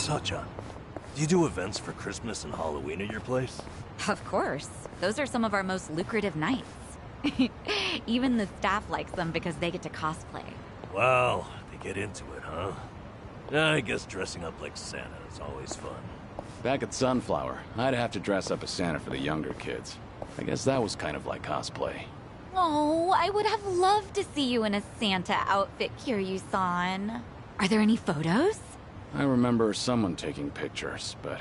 Sacha, do you do events for Christmas and Halloween at your place? Of course. Those are some of our most lucrative nights. Even the staff likes them because they get to cosplay. Wow, they get into it, huh? I guess dressing up like Santa is always fun. Back at Sunflower, I'd have to dress up as Santa for the younger kids. I guess that was kind of like cosplay. Oh, I would have loved to see you in a Santa outfit, Kiryu-san. Are there any photos? I remember someone taking pictures, but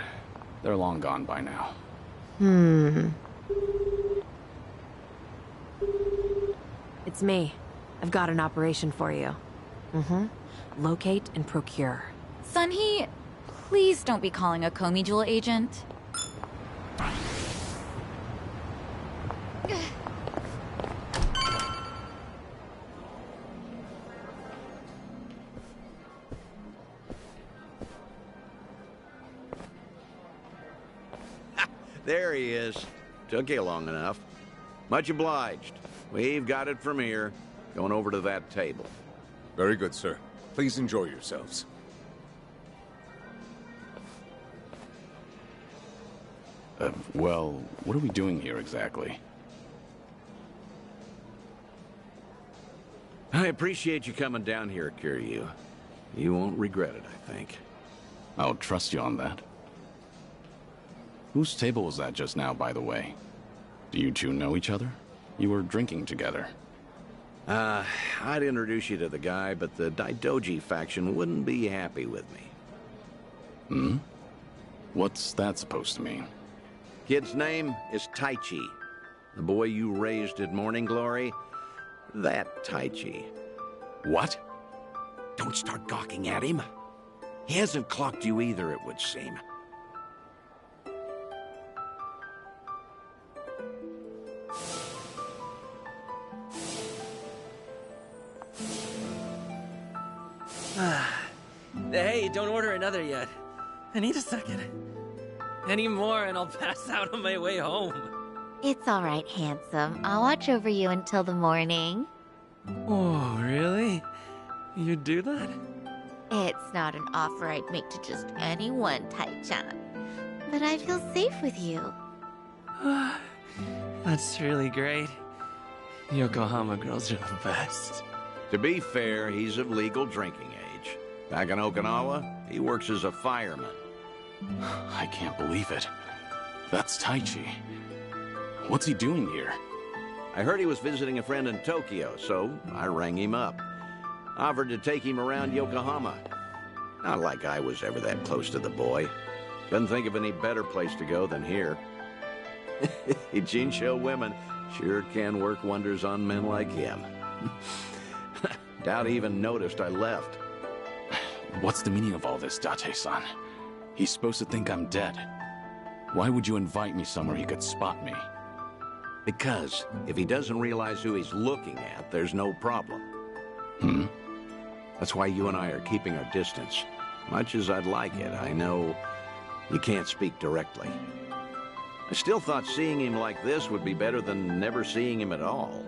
they're long gone by now. It's me. I've got an operation for you. Locate and procure. Sunhee, please don't be calling a Komi Jewel agent. There he is. Took you long enough. Much obliged. We've got it from here. Going over to that table. Very good, sir. Please enjoy yourselves. Well, what are we doing here exactly? I appreciate you coming down here, Kiryu. You won't regret it, I think. I'll trust you on that. Whose table was that just now, by the way? Do you two know each other? You were drinking together. I'd introduce you to the guy, but the Daidoji faction wouldn't be happy with me. What's that supposed to mean? Kid's name is Taichi. The boy you raised at Morning Glory, that Taichi. What? Don't start gawking at him. He hasn't clocked you either, it would seem. Hey, don't order another yet. I need a second. Any more and I'll pass out on my way home. It's all right, handsome. I'll watch over you until the morning. Oh, really? You'd do that? It's not an offer I'd make to just anyone, Tai-chan. But I feel safe with you. That's really great. Yokohama girls are the best. To be fair, he's of legal drinking age. Back in Okinawa, he works as a fireman. I can't believe it. That's Taichi. What's he doing here? I heard he was visiting a friend in Tokyo, so I rang him up. Offered to take him around Yokohama. Not like I was ever that close to the boy. Couldn't think of any better place to go than here. Jinsho women sure can work wonders on men like him. Doubt he even noticed I left. What's the meaning of all this, Date-san? He's supposed to think I'm dead. Why would you invite me somewhere he could spot me? Because if he doesn't realize who he's looking at, there's no problem. That's why you and I are keeping our distance. Much as I'd like it, I know you can't speak directly. I still thought seeing him like this would be better than never seeing him at all.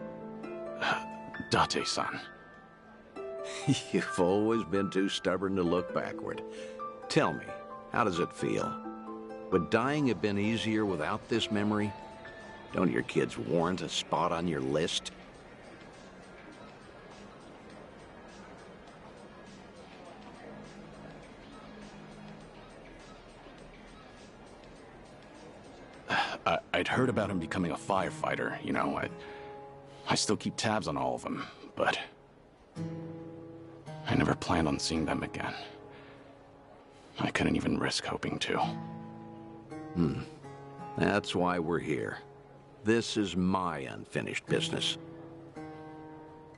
Date-san. You've always been too stubborn to look backward. Tell me, how does it feel? Would dying have been easier without this memory? Don't your kids warrant a spot on your list? I'd heard about him becoming a firefighter, you know. I still keep tabs on all of them, but I never planned on seeing them again. I couldn't even risk hoping to. That's why we're here. This is my unfinished business.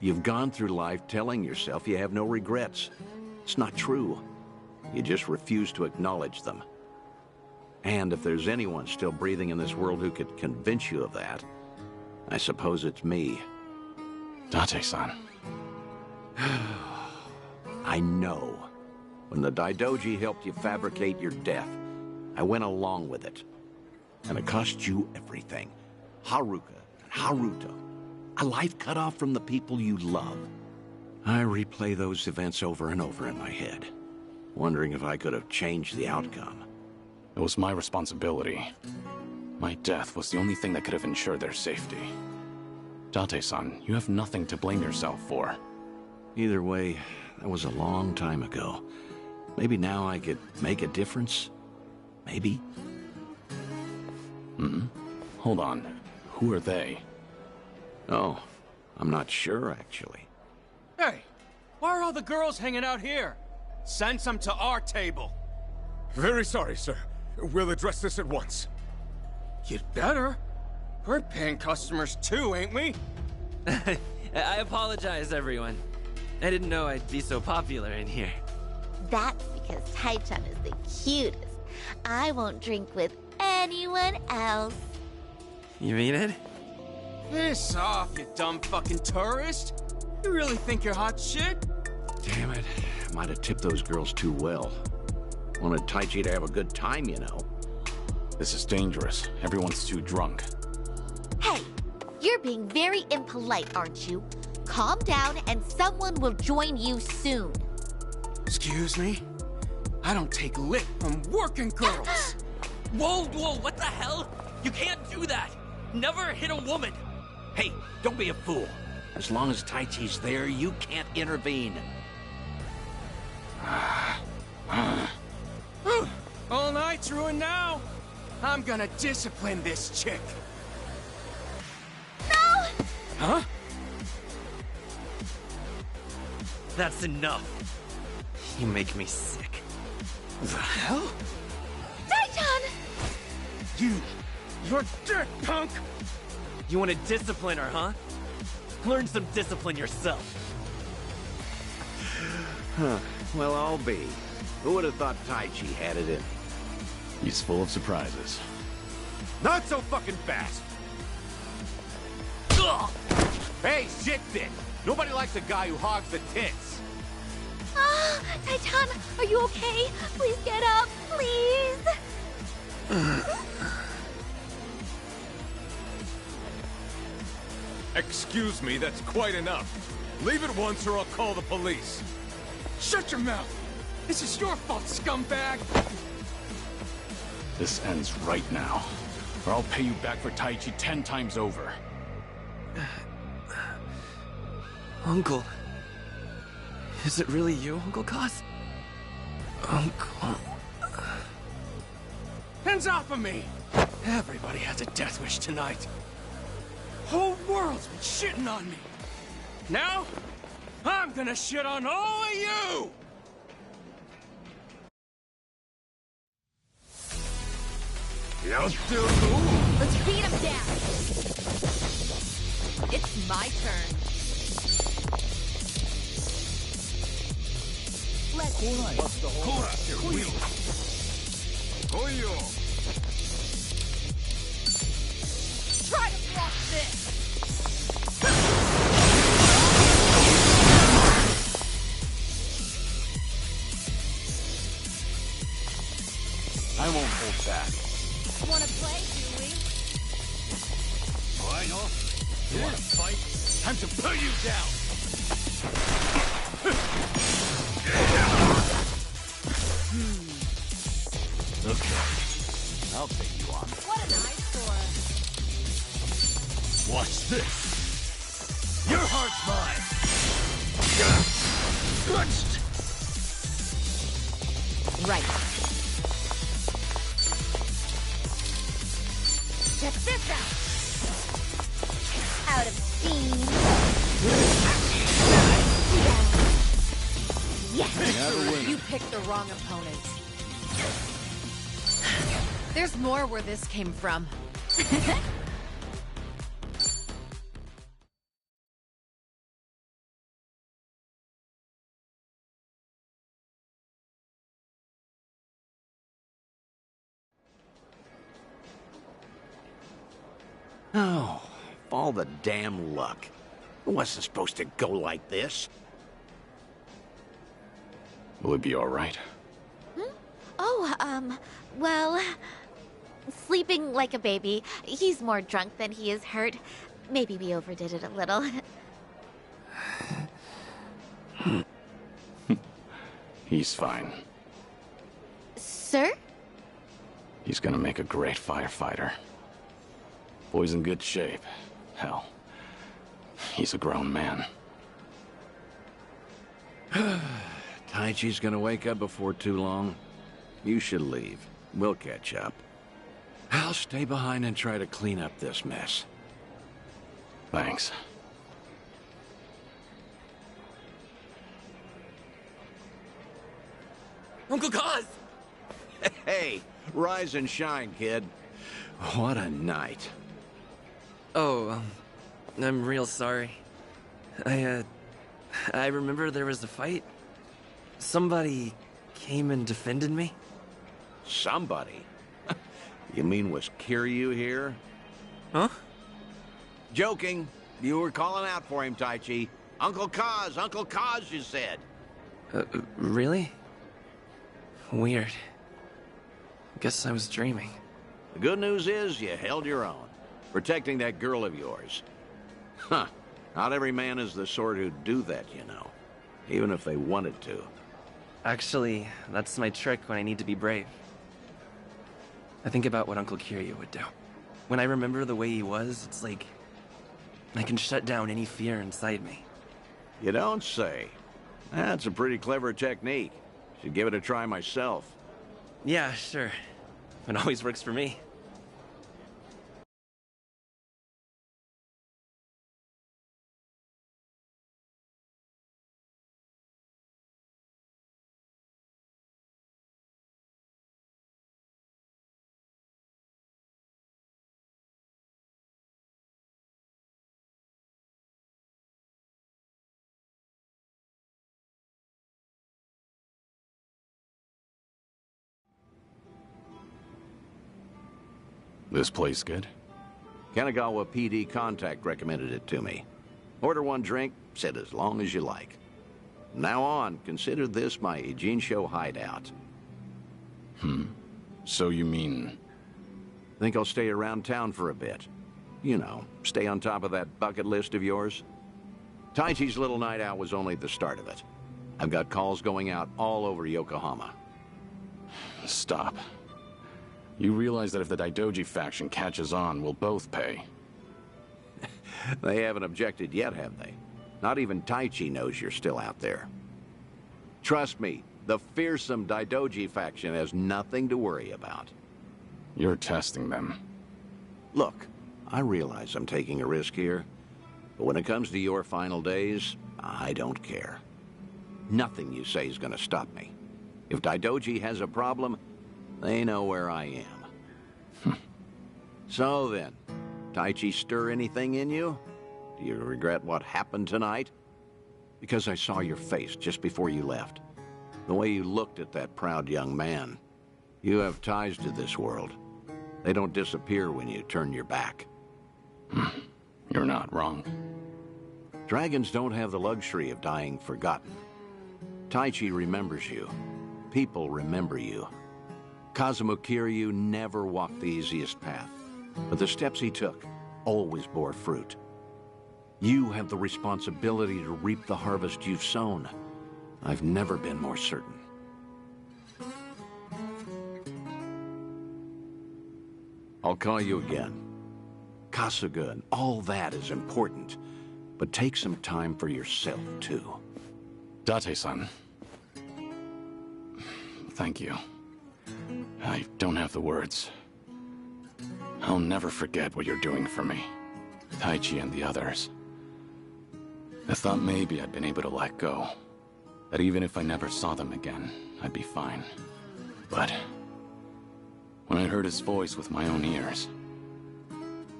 You've gone through life telling yourself you have no regrets. It's not true. You just refuse to acknowledge them. And if there's anyone still breathing in this world who could convince you of that, I suppose it's me. Date-san. I know. When the Daidoji helped you fabricate your death, I went along with it. And it cost you everything. Haruka and Haruto. A life cut off from the people you love. I replay those events over and over in my head. wondering if I could have changed the outcome. It was my responsibility. My death was the only thing that could have ensured their safety. Date-san, you have nothing to blame yourself for. Either way, that was a long time ago. Maybe now I could make a difference? Maybe? Hold on. Who are they? Oh, I'm not sure, actually. Hey, why are all the girls hanging out here? Send some to our table. Very sorry, sir. We'll address this at once. You'd better. We're paying customers too, ain't we? I apologize, everyone. I didn't know I'd be so popular in here. That's because Tai-chan is the cutest. I won't drink with anyone else. You mean it? Piss off, you dumb fucking tourist. You really think you're hot shit? Damn it. Might have tipped those girls too well. Wanted Taichi to have a good time, you know. This is dangerous. Everyone's too drunk. Hey, you're being very impolite, aren't you? Calm down and someone will join you soon. Excuse me? I don't take lip from working girls. Whoa, what the hell? You can't do that! Never hit a woman! Hey, don't be a fool. As long as Taichi's there, you can't intervene. All night's ruined now. I'm gonna discipline this chick. No! Huh? That's enough. You make me sick. The hell? Tai-chan! You're dead, punk! You want to discipline her, huh? Learn some discipline yourself. Huh. Well, I'll be. Who would have thought Taichi had it in? He's full of surprises. Not so fucking fast! Ugh! Hey, shit then! Nobody likes a guy who hogs the tits! Ah, Tai-chan, are you okay? Please get up, please! Excuse me, that's quite enough. Leave it once or I'll call the police. Shut your mouth! This is your fault, scumbag! This ends right now, or I'll pay you back for Taichi 10 times over. Uncle. Is it really you, Uncle Cos? Uncle. Hands off of me! Everybody has a death wish tonight. Whole world's been shitting on me. Now, I'm gonna shit on all of you! Let's beat him down! It's my turn. Let's try to block this! I won't hold back. Wanna play, do we? You wanna fight? Time to put you down! Okay, I'll take you on. What an eyesore. Watch this! Your heart's mine! Right. Check this out! Out of steam. Yes! You picked the wrong opponent. There's more where this came from. Oh, all the damn luck. It wasn't supposed to go like this. Will it be alright? Oh, well... Sleeping like a baby. He's more drunk than he is hurt. Maybe we overdid it a little. He's fine. Sir? He's gonna make a great firefighter. Boy's in good shape. Hell, he's a grown man. Taichi's gonna wake up before too long. You should leave. We'll catch up. I'll stay behind and try to clean up this mess. Thanks. Uncle Kaz! Hey, rise and shine, kid. What a night. Oh, I'm real sorry. I remember there was a fight. Somebody came and defended me. Somebody? You mean was Kiryu here? Huh? Joking. You were calling out for him, Taichi. Uncle Kaz, you said. Really? Weird. Guess I was dreaming. The good news is you held your own, protecting that girl of yours. Huh. Not every man is the sort who'd do that, you know. Even if they wanted to. Actually, that's my trick when I need to be brave. I think about what Uncle Kiryu would do. When I remember the way he was, it's like I can shut down any fear inside me. You don't say. That's a pretty clever technique. Should give it a try myself. Yeah, sure. It always works for me. This place good? Kanagawa PD contact recommended it to me. Order one drink, sit as long as you like. From now on, consider this my Ijincho hideout. So you mean... Think I'll stay around town for a bit. You know, stay on top of that bucket list of yours. Taichi's little night out was only the start of it. I've got calls going out all over Yokohama. Stop. You realize that if the Daidoji faction catches on, we'll both pay. They haven't objected yet, have they? Not even Taichi knows you're still out there. Trust me, the fearsome Daidoji faction has nothing to worry about. You're testing them. Look, I realize I'm taking a risk here, but when it comes to your final days, I don't care. Nothing you say is gonna stop me. If Daidoji has a problem, they know where I am. So then, Taichi stir anything in you? Do you regret what happened tonight? Because I saw your face just before you left. The way you looked at that proud young man. You have ties to this world. They don't disappear when you turn your back. You're not wrong. Dragons don't have the luxury of dying forgotten. Taichi remembers you. People remember you. Kazuma Kiryu never walked the easiest path, but the steps he took always bore fruit. You have the responsibility to reap the harvest you've sown. I've never been more certain. I'll call you again. Kasuga and all that is important, but take some time for yourself, too. Date-san. Thank you. I don't have the words. I'll never forget what you're doing for me. Taichi and the others. I thought maybe I'd been able to let go. That even if I never saw them again, I'd be fine. But... when I heard his voice with my own ears,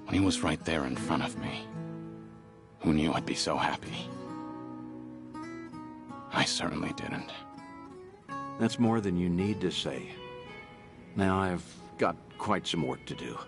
when he was right there in front of me, who knew I'd be so happy? I certainly didn't. That's more than you need to say. Now I've got quite some work to do.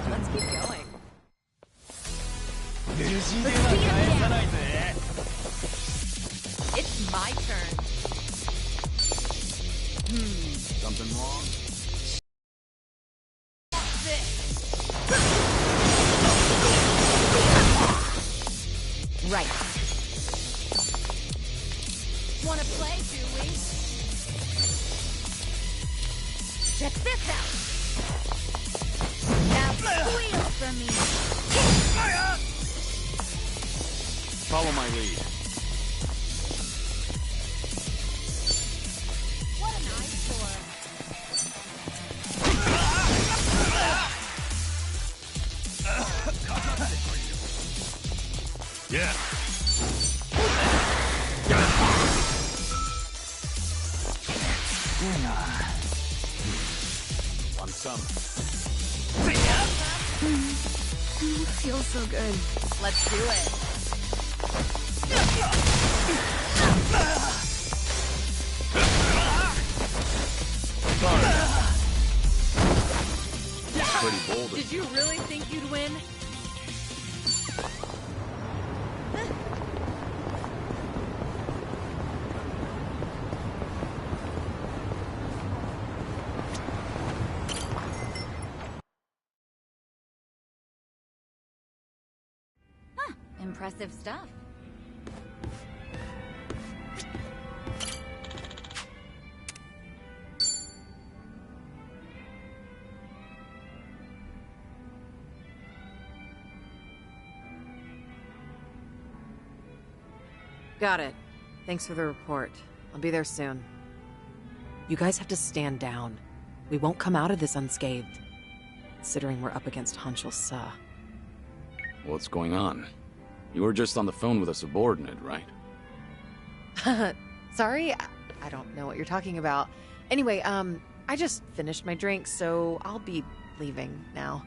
Let's keep going. It's my turn. Something wrong? Right. Wanna play, do we? Check this out. Now squeal for me. Follow my lead. What an eyesore. Yeah. Want some? Feels so good. Let's do it. Pretty bold. Did you really think you'd win? Impressive stuff. Got it. Thanks for the report. I'll be there soon. You guys have to stand down. We won't come out of this unscathed, considering we're up against Hancho Sa. What's going on? You were just on the phone with a subordinate, right? Sorry? I don't know what you're talking about. Anyway, I just finished my drink, so I'll be leaving now.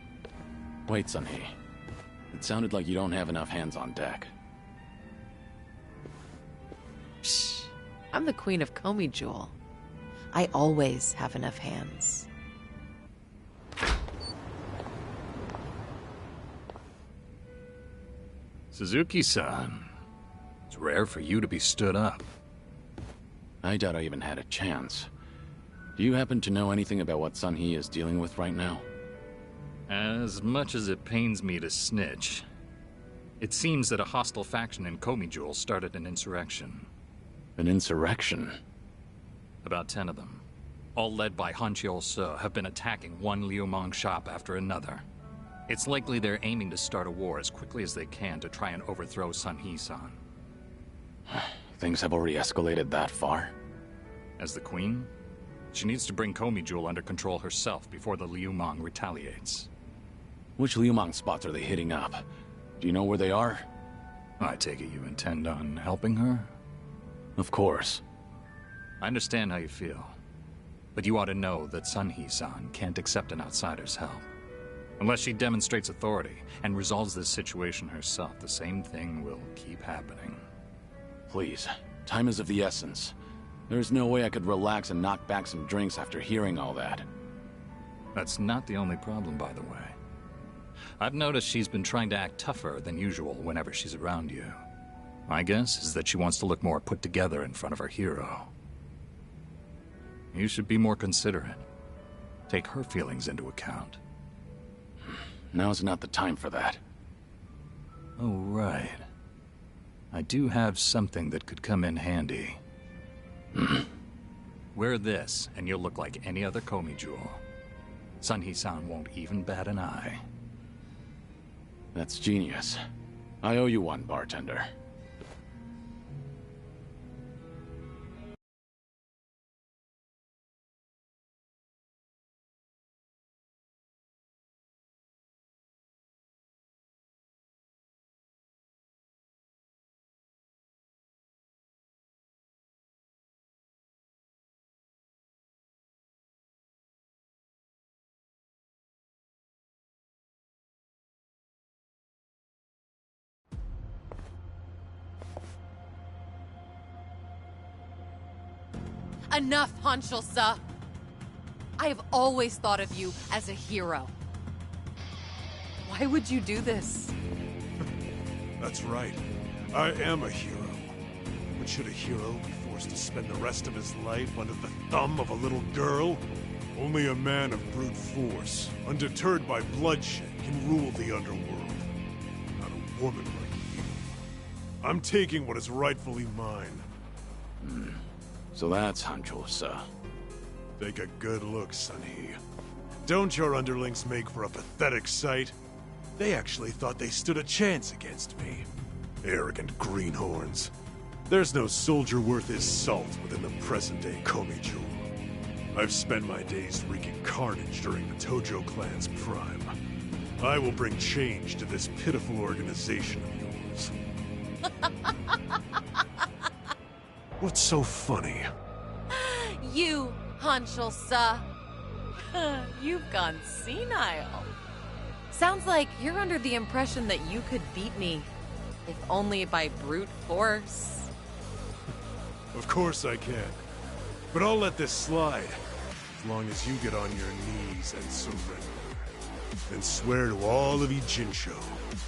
Wait, Sunhee. It sounded like you don't have enough hands on deck. Psh, I'm the queen of Komi Jewel. I always have enough hands. Suzuki-san, it's rare for you to be stood up. I doubt I even had a chance. Do you happen to know anything about what Sunhee is dealing with right now? As much as it pains me to snitch, it seems that a hostile faction in Komi Jewel started an insurrection. An insurrection? About 10 of them, all led by Hancho Sa, have been attacking one Liumang shop after another. It's likely they're aiming to start a war as quickly as they can to try and overthrow Sunhee-san. Things have already escalated that far? As the queen, she needs to bring Komi Jewel under control herself before the Liumang retaliates. Which Liumang spots are they hitting up? Do you know where they are? I take it you intend on helping her? Of course. I understand how you feel, but you ought to know that Sunhee-san can't accept an outsider's help. Unless she demonstrates authority and resolves this situation herself, the same thing will keep happening. Please, time is of the essence. There's no way I could relax and knock back some drinks after hearing all that. That's not the only problem, by the way. I've noticed she's been trying to act tougher than usual whenever she's around you. My guess is that she wants to look more put together in front of her hero. You should be more considerate. Take her feelings into account. Now's not the time for that. Oh, right. I do have something that could come in handy. Wear this, and you'll look like any other Komi Jewel. Sunhee-san won't even bat an eye. That's genius. I owe you one, bartender. Enough, Hanshul-sa! I have always thought of you as a hero. Why would you do this? That's right. I am a hero. But should a hero be forced to spend the rest of his life under the thumb of a little girl? Only a man of brute force, undeterred by bloodshed, can rule the underworld. Not a woman like you. I'm taking what is rightfully mine. So that's Hancho-sa. Take a good look, Sunny. Don't your underlings make for a pathetic sight? They actually thought they stood a chance against me. Arrogant greenhorns. There's no soldier worth his salt within the present-day Komijul. I've spent my days wreaking carnage during the Tojo clan's prime. I will bring change to this pitiful organization of yours. What's so funny? You, Hanshul-sa. You've gone senile. Sounds like you're under the impression that you could beat me, if only by brute force. Of course I can. But I'll let this slide, as long as you get on your knees and surrender. And swear to all of Ijincho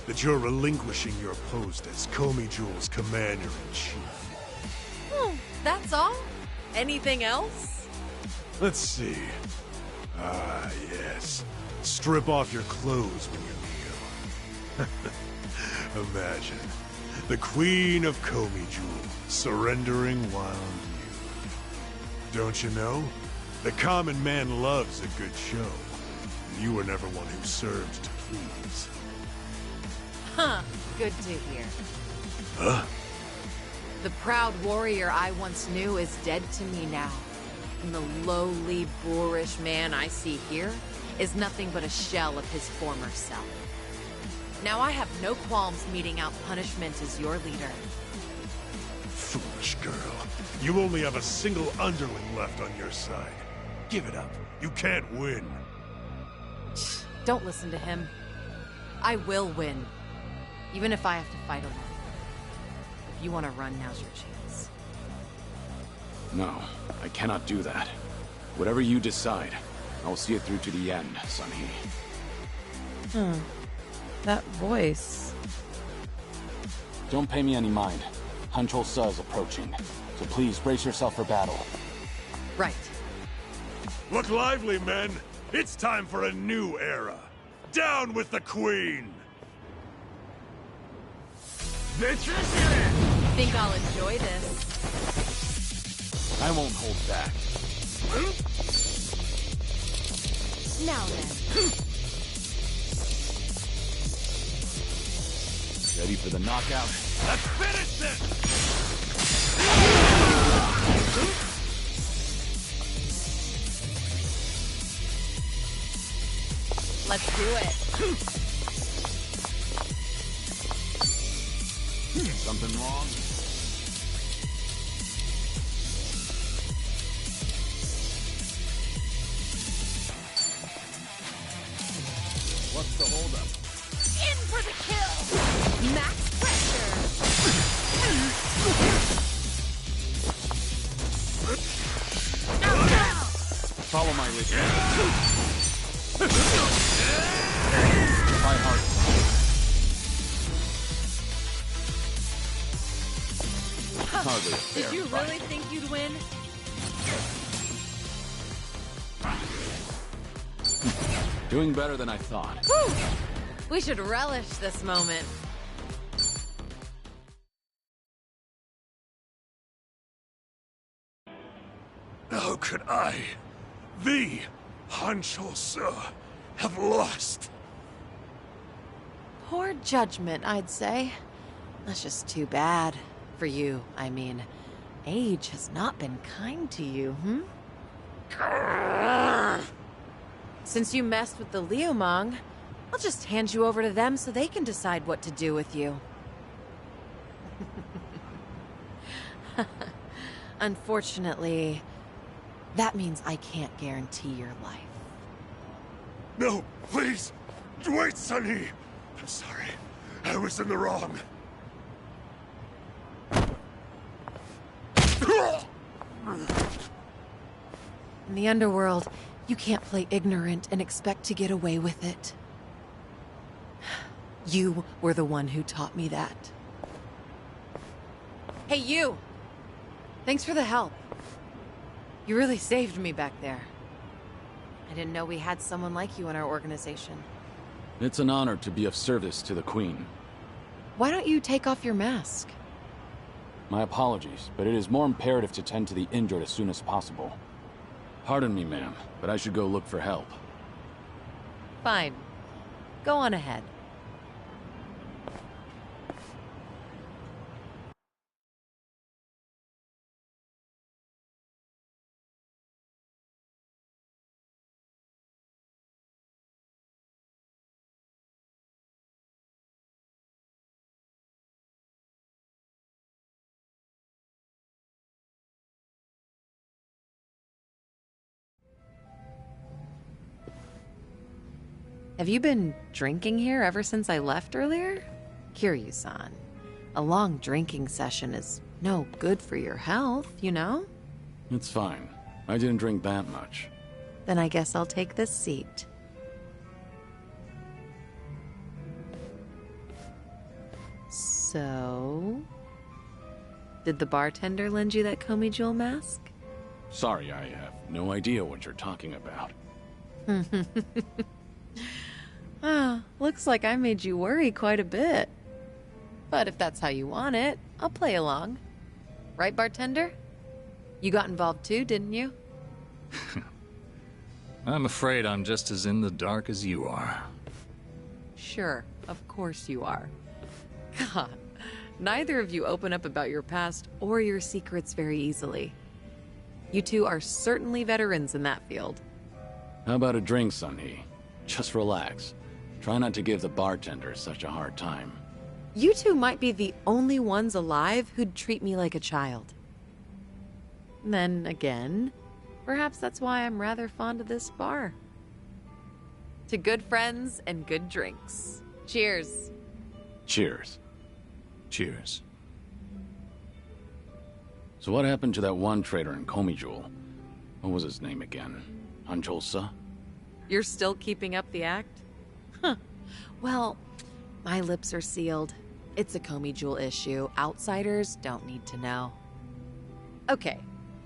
that you're relinquishing your post as Komijul's commander-in-chief. That's all? Anything else? Let's see. Ah, yes. Strip off your clothes when you kneel. Imagine. The Queen of Komijul surrendering while you. Don't you know? The common man loves a good show. And you were never one who served to please. Huh. Good to hear. Huh? The proud warrior I once knew is dead to me now. And the lowly, boorish man I see here is nothing but a shell of his former self. Now I have no qualms meting out punishment as your leader. Foolish girl. You only have a single underling left on your side. Give it up. You can't win. Don't listen to him. I will win. Even if I have to fight alone. If you want to run, now's your chance. No, I cannot do that. Whatever you decide, I'll see it through to the end, Sunny. That voice. Don't pay me any mind. Hancho-sa is approaching, so please brace yourself for battle. Right. Look lively, men. It's time for a new era. Down with the Queen! Think I'll enjoy this. I won't hold back. Now then. Ready for the knockout? Let's finish this! Let's do it. Something wrong? What's the holdup? In for the kill! Max pressure. Follow my lead. Try hard. Hardly a fair Did you fight. really think you'd win? Doing better than I thought. Whew! We should relish this moment. How could I, the Hancho-sa, have lost? Poor judgment, I'd say. That's just too bad. For you, I mean. Age has not been kind to you, Since you messed with the Liumang, I'll just hand you over to them so they can decide what to do with you. Unfortunately, that means I can't guarantee your life. No, please! Wait, Sunny! I'm sorry. I was in the wrong. In the underworld, you can't play ignorant and expect to get away with it. You were the one who taught me that. Hey, you! Thanks for the help. You really saved me back there. I didn't know we had someone like you in our organization. It's an honor to be of service to the Queen. Why don't you take off your mask? My apologies, but it is more imperative to tend to the injured as soon as possible. Pardon me, ma'am, but I should go look for help. Fine. Go on ahead. Have you been drinking here ever since I left earlier? Kiryu-san, a long drinking session is no good for your health, you know? It's fine. I didn't drink that much. Then I guess I'll take this seat. So... did the bartender lend you that Komi Jewel mask? Sorry, I have no idea what you're talking about. Ah, looks like I made you worry quite a bit. But if that's how you want it, I'll play along. Right, bartender? You got involved too, didn't you? I'm afraid I'm just as in the dark as you are. Sure, of course you are. God, neither of you open up about your past or your secrets very easily. You two are certainly veterans in that field. How about a drink, Sunhee? Just relax. Try not to give the bartender such a hard time. You two might be the only ones alive who'd treat me like a child. Then again, perhaps that's why I'm rather fond of this bar. To good friends and good drinks. Cheers. Cheers. Cheers. So what happened to that one trader in Komi Jewel? What was his name again? Hanjolsa? You're still keeping up the act? Huh. Well, my lips are sealed. It's a Komi Jewel issue. Outsiders don't need to know. Okay,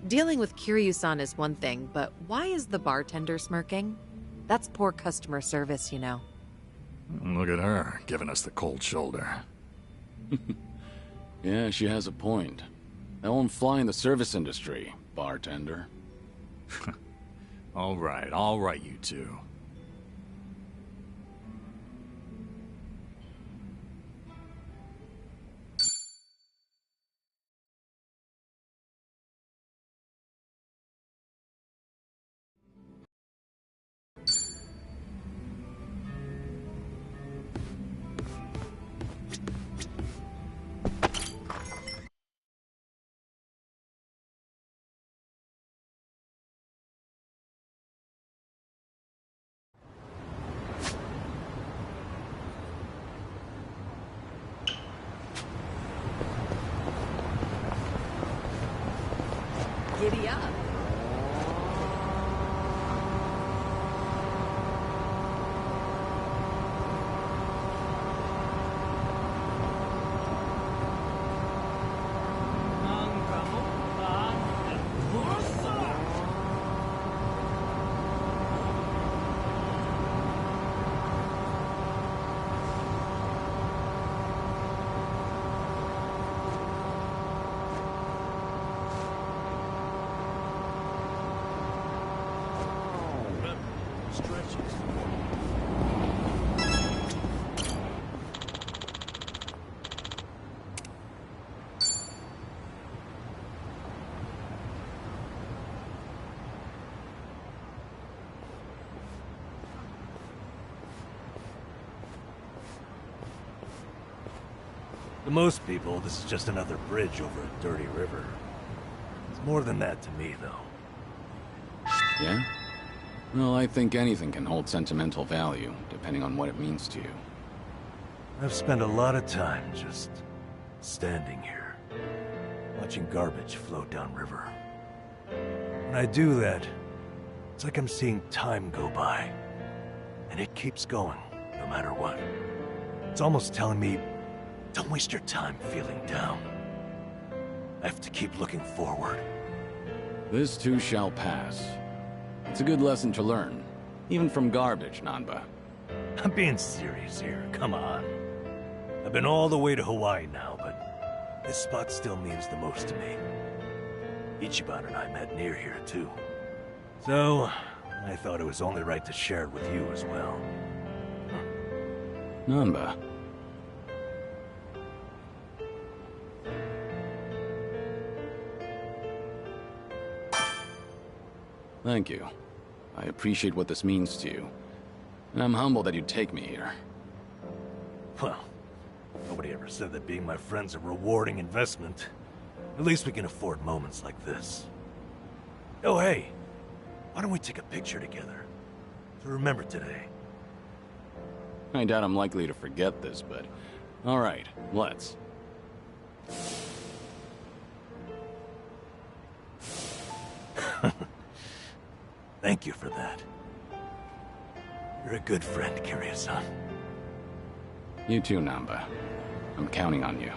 dealing with Kiryu-san is one thing, but why is the bartender smirking? That's poor customer service, you know. Look at her, giving us the cold shoulder. Yeah, she has a point. That won't fly in the service industry, bartender. All right, you two. Giddy up. To most people, this is just another bridge over a dirty river. It's more than that to me, though. Yeah? Well, I think anything can hold sentimental value, depending on what it means to you. I've spent a lot of time just standing here, watching garbage float downriver. When I do that, It's like I'm seeing time go by. And it keeps going, no matter what. It's almost telling me, don't waste your time feeling down. I have to keep looking forward. This too shall pass. It's a good lesson to learn, even from garbage, Nanba. I'm being serious here, come on. I've been all the way to Hawaii now, but this spot still means the most to me. Ichiban and I met near here, too. So, I thought it was only right to share it with you as well. Nanba. Thank you. I appreciate what this means to you. And I'm humbled that you'd take me here. Well, nobody ever said that being my friend's a rewarding investment. At least we can afford moments like this. Oh, hey. Why don't we take a picture together? To remember today. I doubt I'm likely to forget this, but... Alright, let's. Thank you for that. You're a good friend, Kiryu-san. You too, Nanba. I'm counting on you.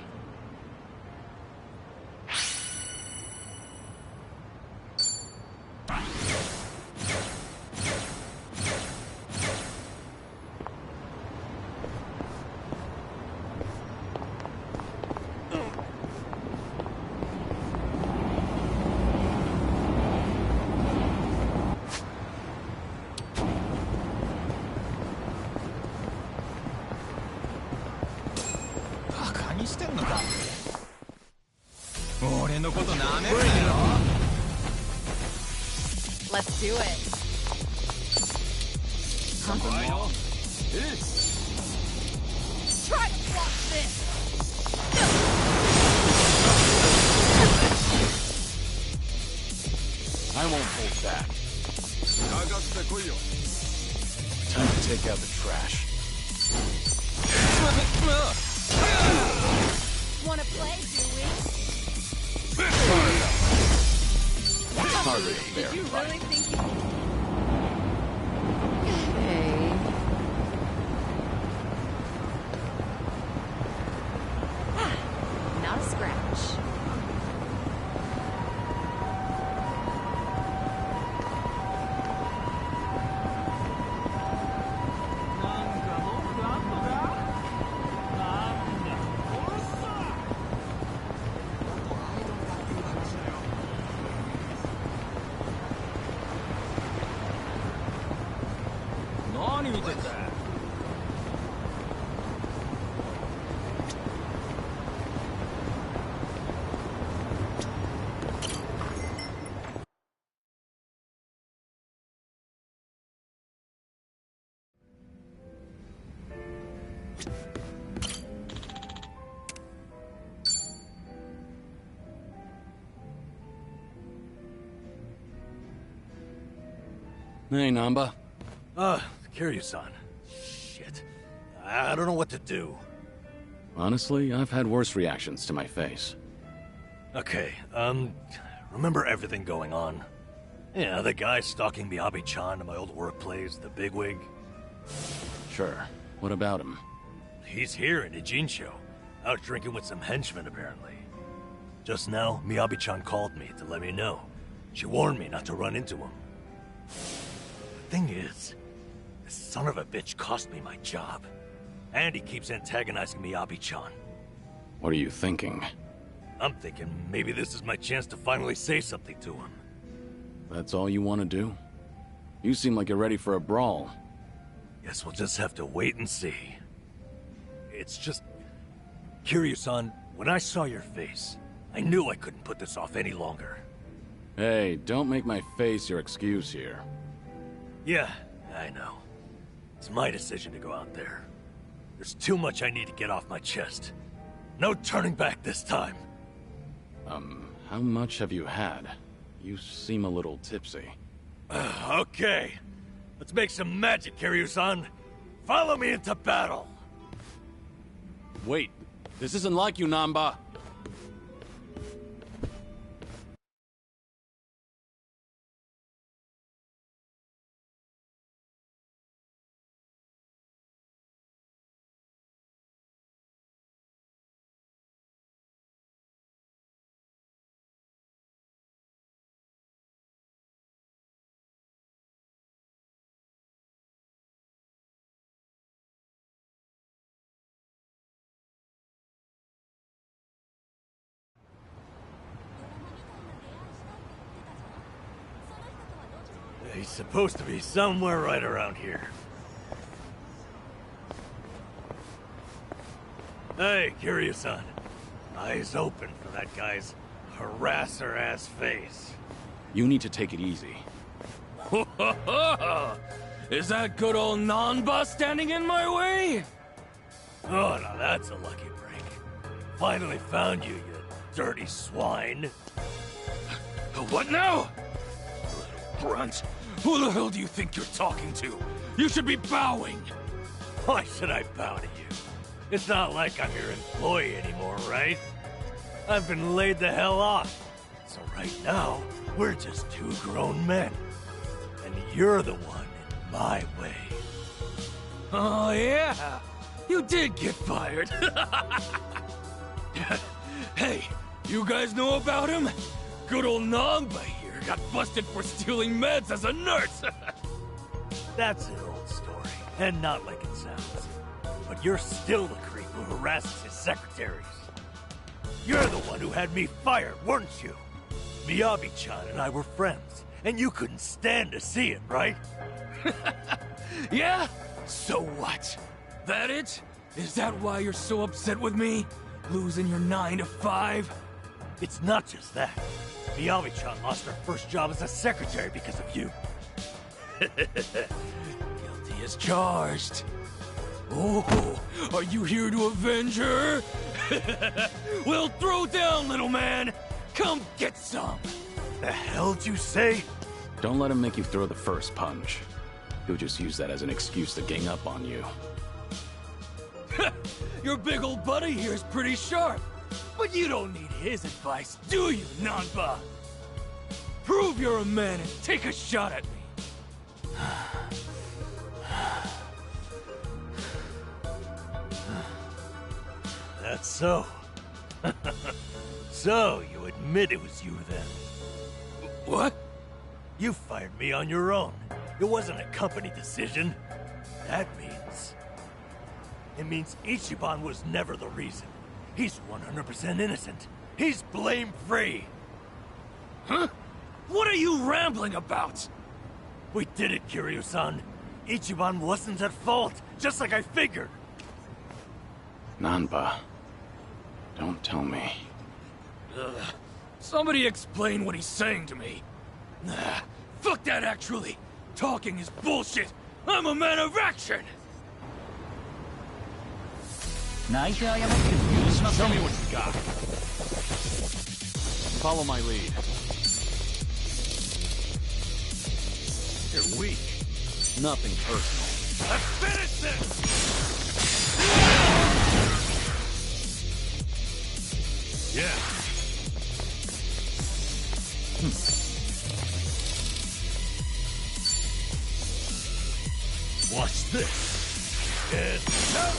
Let's do it. Try to block this. I won't hold back. Time to take out the trash. Wanna play, do we? Hardly a fair Did you fight. really think you... Hey. Not a scratch. Hey, Nanba. Kiryu-san. Shit. I don't know what to do. Honestly, I've had worse reactions to my face. Okay, remember everything going on? Yeah, the guy stalking Miyabi-chan in my old workplace, the bigwig. Sure. What about him? He's here in Ijincho, out drinking with some henchmen apparently. Just now, Miyabi-chan called me to let me know. She warned me not to run into him. The thing is, this son of a bitch cost me my job. And he keeps antagonizing Miyabi-chan. What are you thinking? I'm thinking maybe this is my chance to finally say something to him. That's all you want to do? You seem like you're ready for a brawl. Guess we'll just have to wait and see. It's just... Kiryu-san, when I saw your face, I knew I couldn't put this off any longer. Hey, don't make my face your excuse here. Yeah, I know. It's my decision to go out there. There's too much I need to get off my chest. No turning back this time. How much have you had? You seem a little tipsy. Okay. Let's make some magic, Kiryu-san. Follow me into battle. Wait, this isn't like you, Nanba. He's supposed to be somewhere right around here. Hey, Kiryu-san. Eyes open for that guy's harasser-ass face. You need to take it easy. Is that good old Nanba standing in my way? Oh, now that's a lucky break. Finally found you, you dirty swine. What now? Little brunt. Who the hell do you think you're talking to? You should be bowing. Why should I bow to you? It's not like I'm your employee anymore, right? I've been laid the hell off. So right now, we're just two grown men. And you're the one in my way. Oh, yeah. You did get fired. Hey, you guys know about him? Good old Namba here got busted for stealing meds as a nurse. That's an old story, and not like it sounds. But you're still the creep who harasses his secretaries. You're the one who had me fired, weren't you? Miyabi-chan and I were friends, and you couldn't stand to see it, right? Yeah? So what? That it? Is that why you're so upset with me? Losing your 9 to 5? It's not just that. Miyabi-chan lost her first job as a secretary because of you. Guilty as charged. Oh, are you here to avenge her? Well, throw down, little man. Come get some. The hell'd you say? Don't let him make you throw the first punch. He'll just use that as an excuse to gang up on you. Your big old buddy here is pretty sharp. But you don't need his advice, do you, Nanba? Prove you're a man and take a shot at me. That's so. So, you admit it was you then? What? You fired me on your own. It wasn't a company decision. That means... It means Ichiban was never the reason. He's 100% innocent. He's blame-free. Huh? What are you rambling about? We did it, Kiryu-san. Ichiban wasn't at fault, just like I figured. Nanba, don't tell me. Somebody explain what he's saying to me. Nah, fuck that actually. Talking is bullshit. I'm a man of action. Show me what you got. Follow my lead. You're weak. Nothing personal. Let's finish this! Yeah. Watch this. It's time.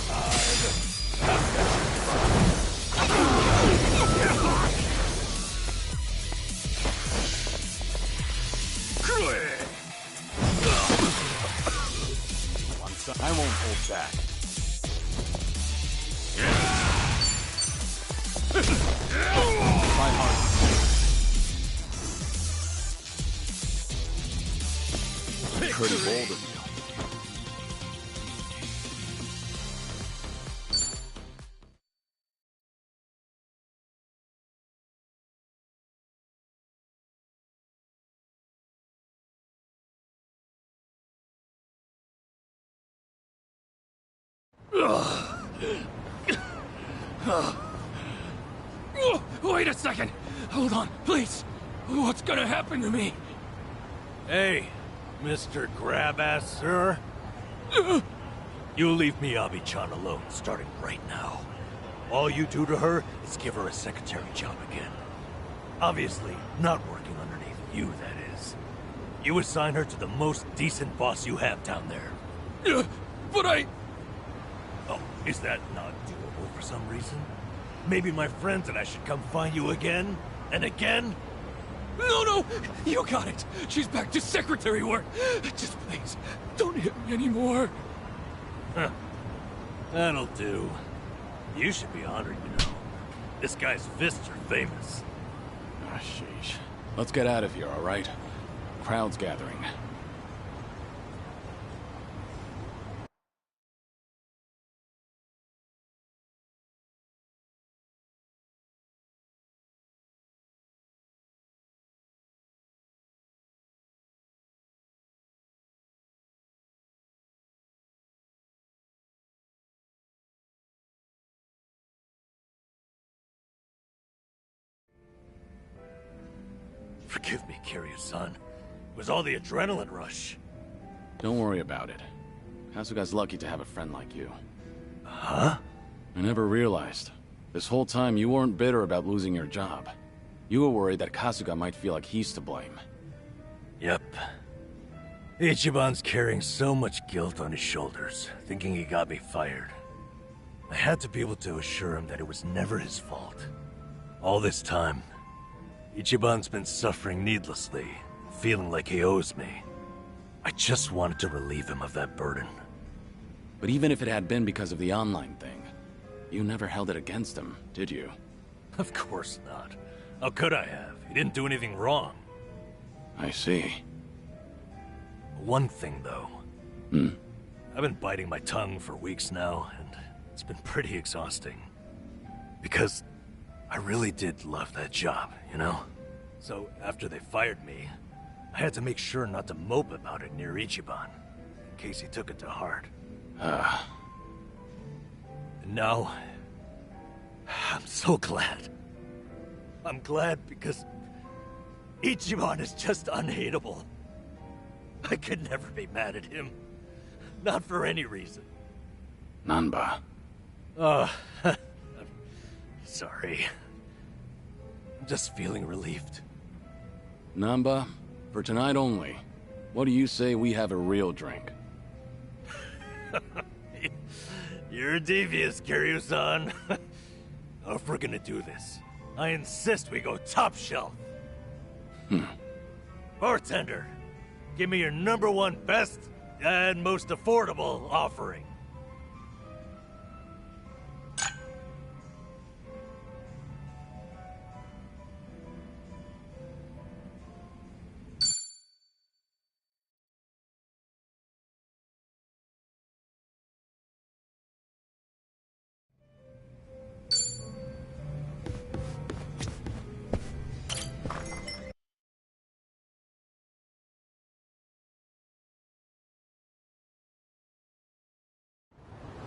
I won't hold back. Try hard. Pretty bold of you. Wait a second! Hold on, please! What's gonna happen to me? Hey, Mr. Grab-ass, sir. You leave Miyabi-chan alone, starting right now. All you do to her is give her a secretary job again. Obviously, not working underneath you, that is. You assign her to the most decent boss you have down there. But I... Oh, is that not doable for some reason? Maybe my friends and I should come find you again? And again? No! You got it! She's back to secretary work! Just please, don't hit me anymore. Huh. That'll do. You should be honored, you know. This guy's fists are famous. Ah, sheesh. Let's get out of here, all right? Crowd's gathering. Forgive me, Kiryu-san. It was all the adrenaline rush. Don't worry about it. Kasuga's lucky to have a friend like you. Huh? I never realized. This whole time you weren't bitter about losing your job. You were worried that Kasuga might feel like he's to blame. Yep. Ichiban's carrying so much guilt on his shoulders, thinking he got me fired. I had to be able to assure him that it was never his fault. All this time, Ichiban's been suffering needlessly, feeling like he owes me. I just wanted to relieve him of that burden. But even if it had been because of the online thing, you never held it against him, did you? Of course not. How could I have? He didn't do anything wrong. I see. One thing, though. Hmm? I've been biting my tongue for weeks now, and it's been pretty exhausting. Because I really did love that job, you know? So after they fired me, I had to make sure not to mope about it near Ichiban, in case he took it to heart. And now, I'm so glad. I'm glad because Ichiban is just unhateable. I could never be mad at him. Not for any reason. Nanba. I'm sorry. I'm just feeling relieved. Namba, for tonight only, what do you say we have a real drink? You're devious, Kiryu-san. If we're gonna do this, I insist we go top shelf. Bartender, give me your #1 best and most affordable offering.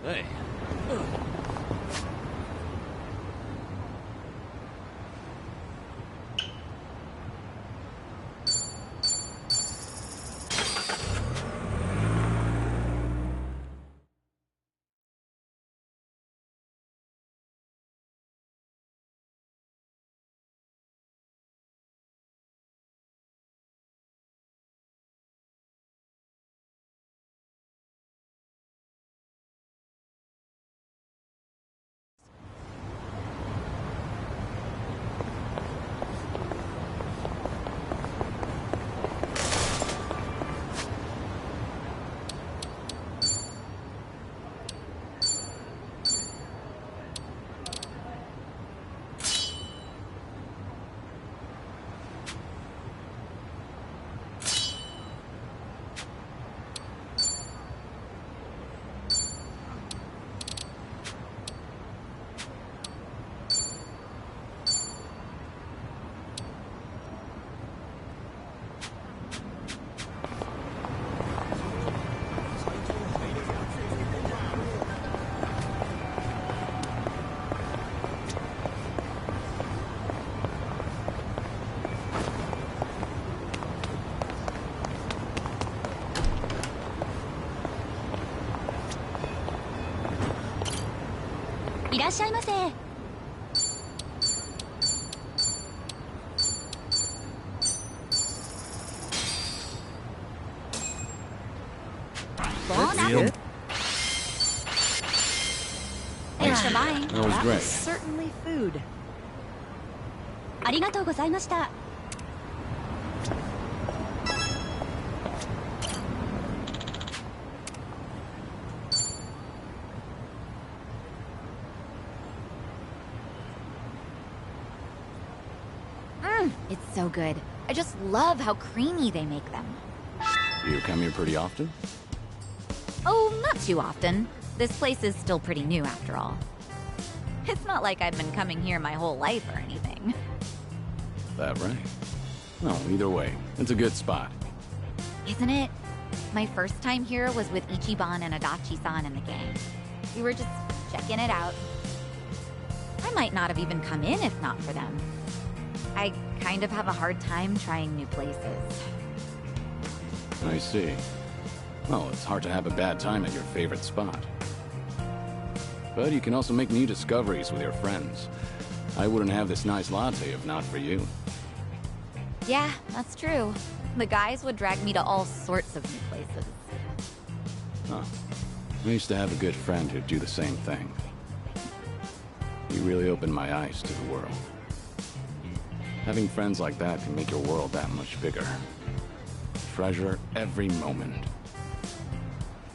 Hey. Thanks for buying. That was That great. was certainly food. ありがとうございました. It's so good. I just love how creamy they make them. You come here pretty often? Oh, not too often. This place is still pretty new after all. It's not like I've been coming here my whole life or anything. That right? No, either way, it's a good spot. Isn't it? My first time here was with Ichiban and Adachi-san and the gang. We were just checking it out. I might not have even come in if not for them. I kind of have a hard time trying new places. I see. Well, it's hard to have a bad time at your favorite spot. But you can also make new discoveries with your friends. I wouldn't have this nice latte if not for you. Yeah, that's true. The guys would drag me to all sorts of new places. Huh. I used to have a good friend who'd do the same thing. He really opened my eyes to the world. Having friends like that can make your world that much bigger. Treasure every moment.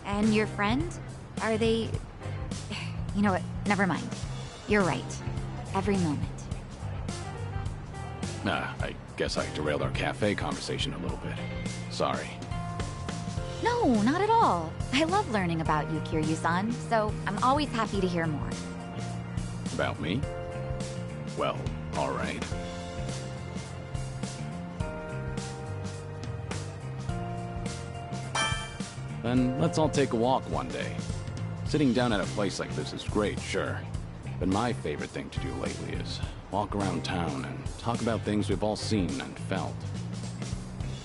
And your friend? Are they... You know what? Never mind. You're right. Every moment. I guess I derailed our cafe conversation a little bit. Sorry. No, not at all. I love learning about you, Kiryu-san, so I'm always happy to hear more. About me? Well, alright. Then let's all take a walk one day. Sitting down at a place like this is great, sure. But my favorite thing to do lately is walk around town and talk about things we've all seen and felt.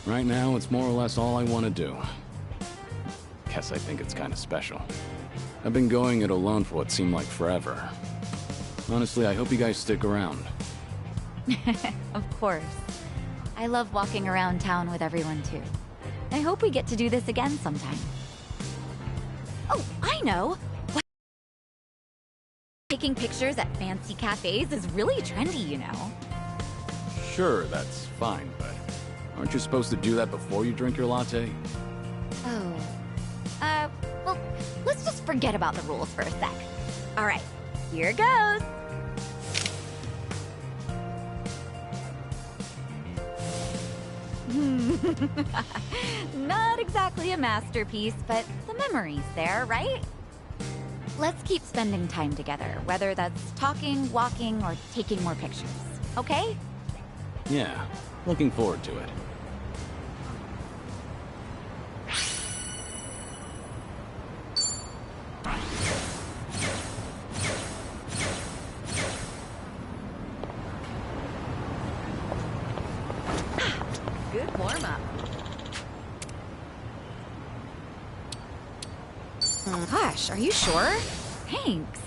Right now, it's more or less all I want to do. Guess I think it's kind of special. I've been going it alone for what seemed like forever. Honestly, I hope you guys stick around. Of course. I love walking around town with everyone, too. I hope we get to do this again sometime. Oh, I know! Taking pictures at fancy cafes is really trendy, you know. Sure, that's fine, but aren't you supposed to do that before you drink your latte? Oh. Well, let's just forget about the rules for a sec. Alright, here goes! Not exactly a masterpiece, but the memory's there, right? Let's keep spending time together, whether that's talking, walking, or taking more pictures. Okay? Yeah, looking forward to it. Good warm-up. Gosh, are you sure? Thanks.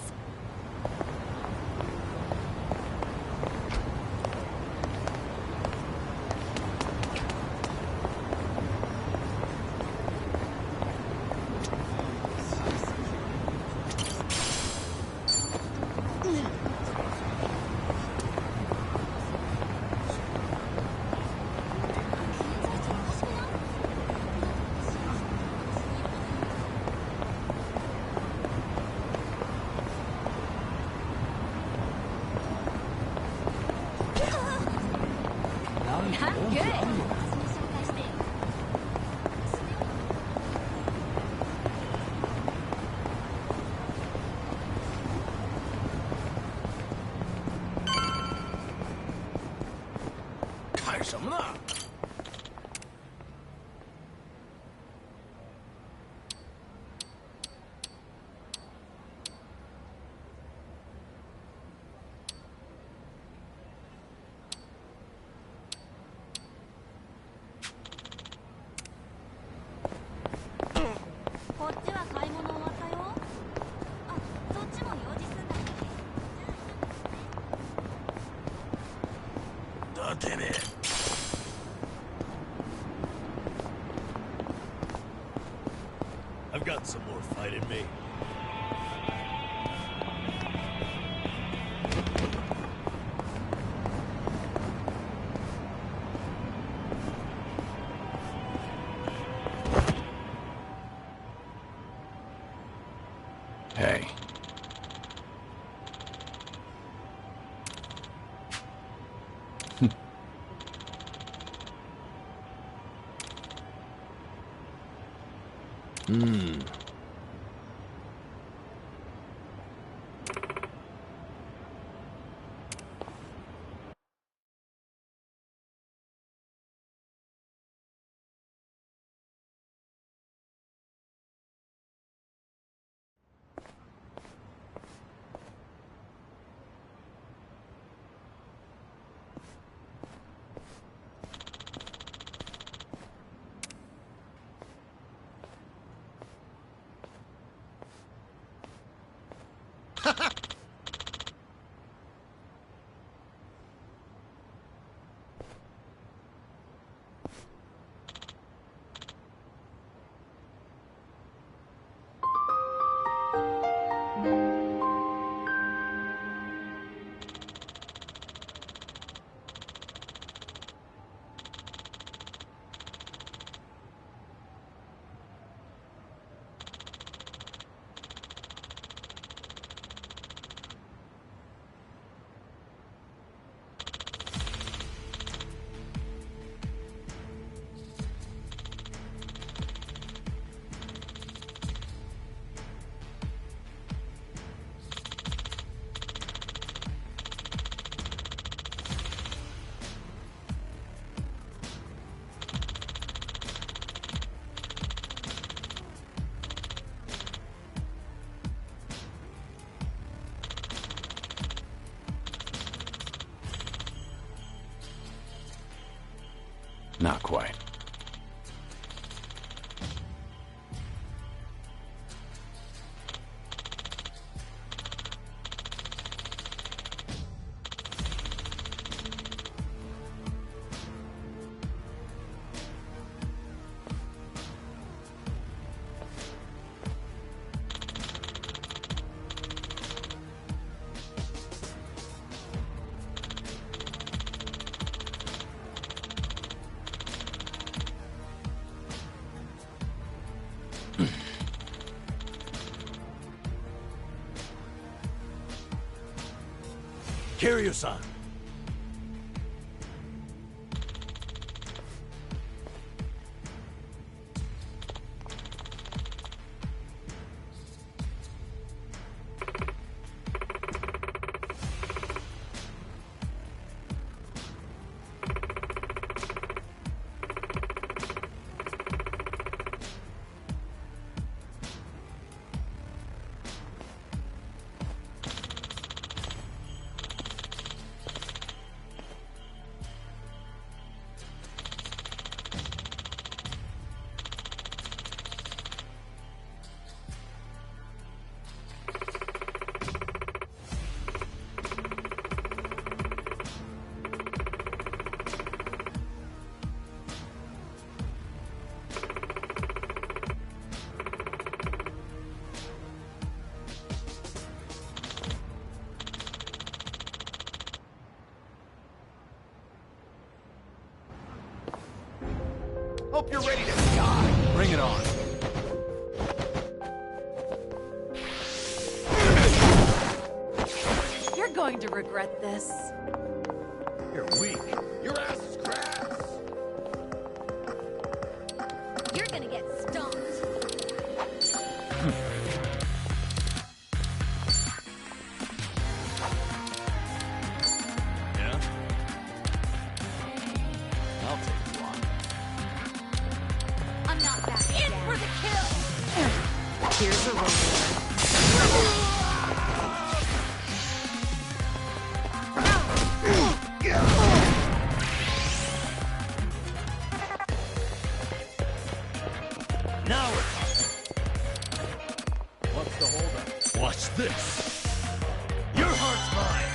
I've got some more fight in me. Hey. Not quite. Kiryu-san! Hope you're ready to die. Bring it on. You're going to regret this. You're weak. Your ass is grass. You're gonna get stomped. Yeah? I'll take you on. I'm not backing In down. for the kill! Here's a reward. Now we're talking. What's the holdup? Watch this. Your heart's mine.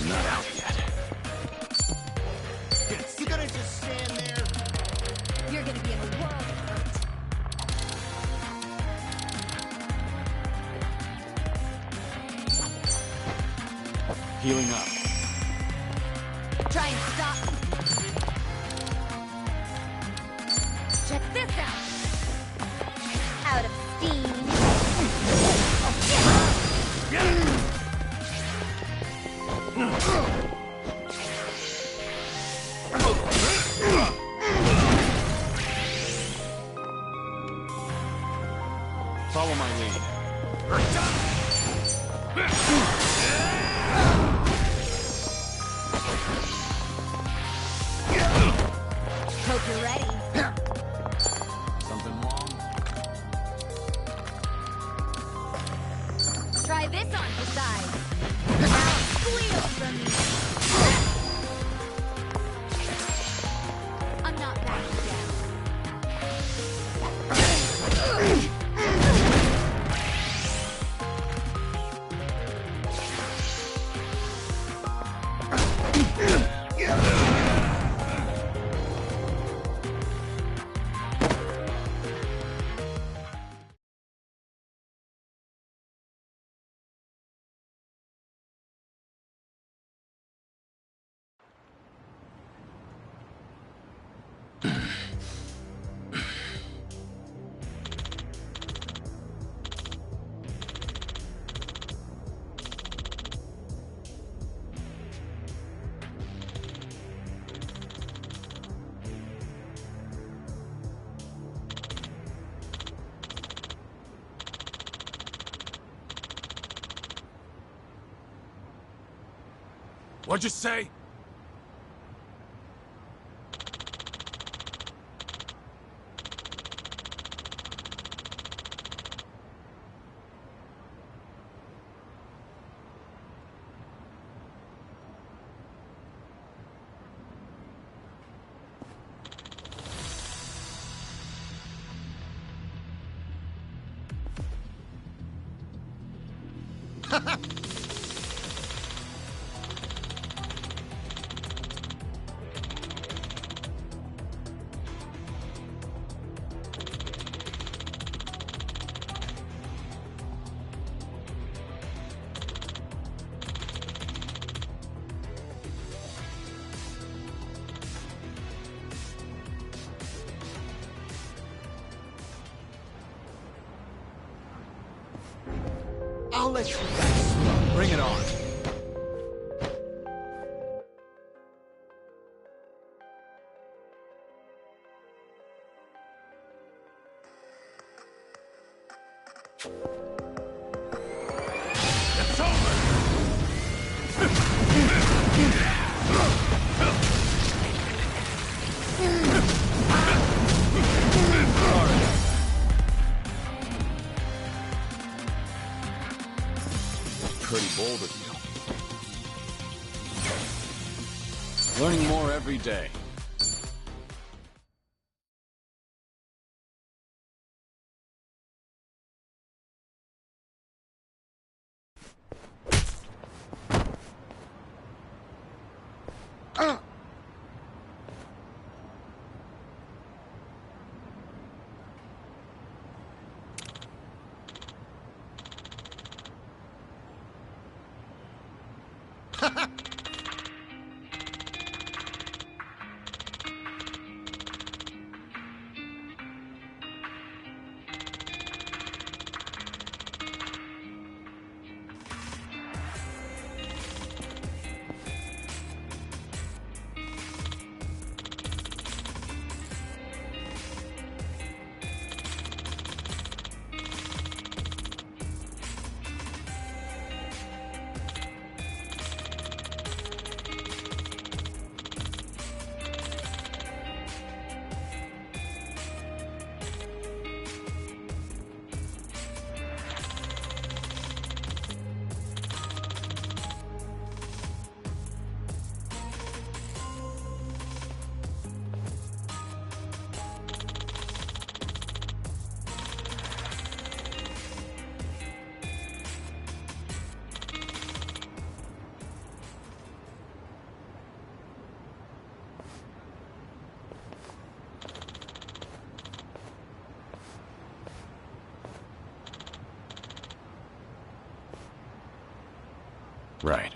Not out yet. You gonna just stand there? You're gonna be in a world of hurt. Healing up. Try and stop me. Check this out. Out of steam. Follow my lead. Hope you're ready. Something wrong? Try this on for size. Now squeal from me. I'm not backing down. What'd you say? I'll let you guys smoke. Bring it on. It's over! Pretty bold of you. Learning more every day. Right.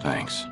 Thanks.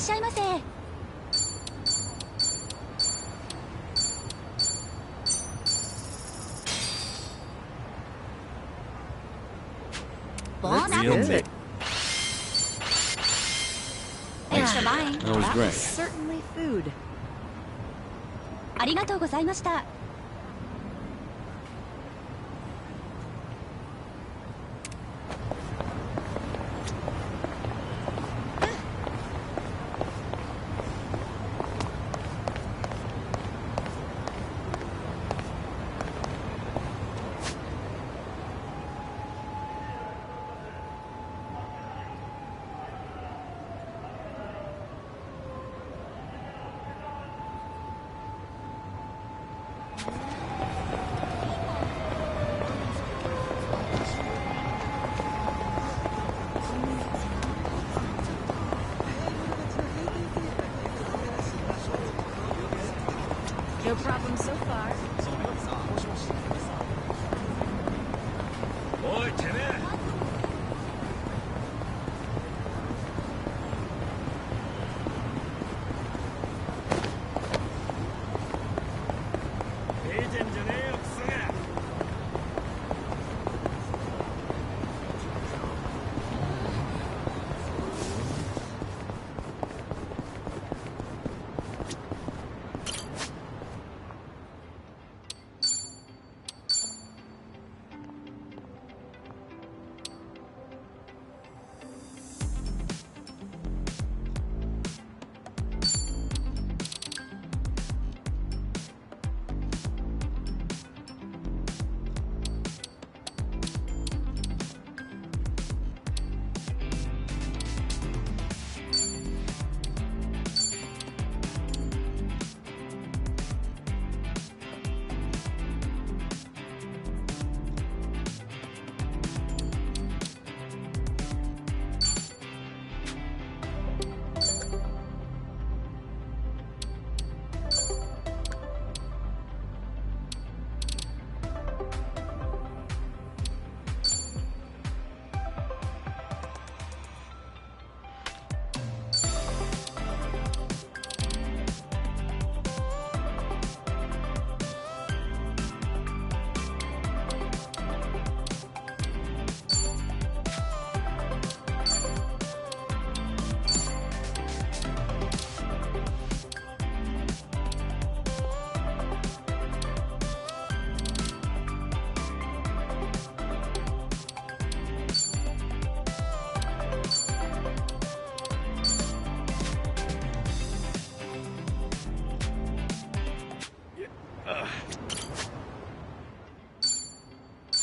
っしゃいませ。Bon Real appetit. meat. Thanks for buying. That was That great. was certainly food. ありがとうございました。No problem so far. おい、てめえ。見てんじゃねえよ、クソが。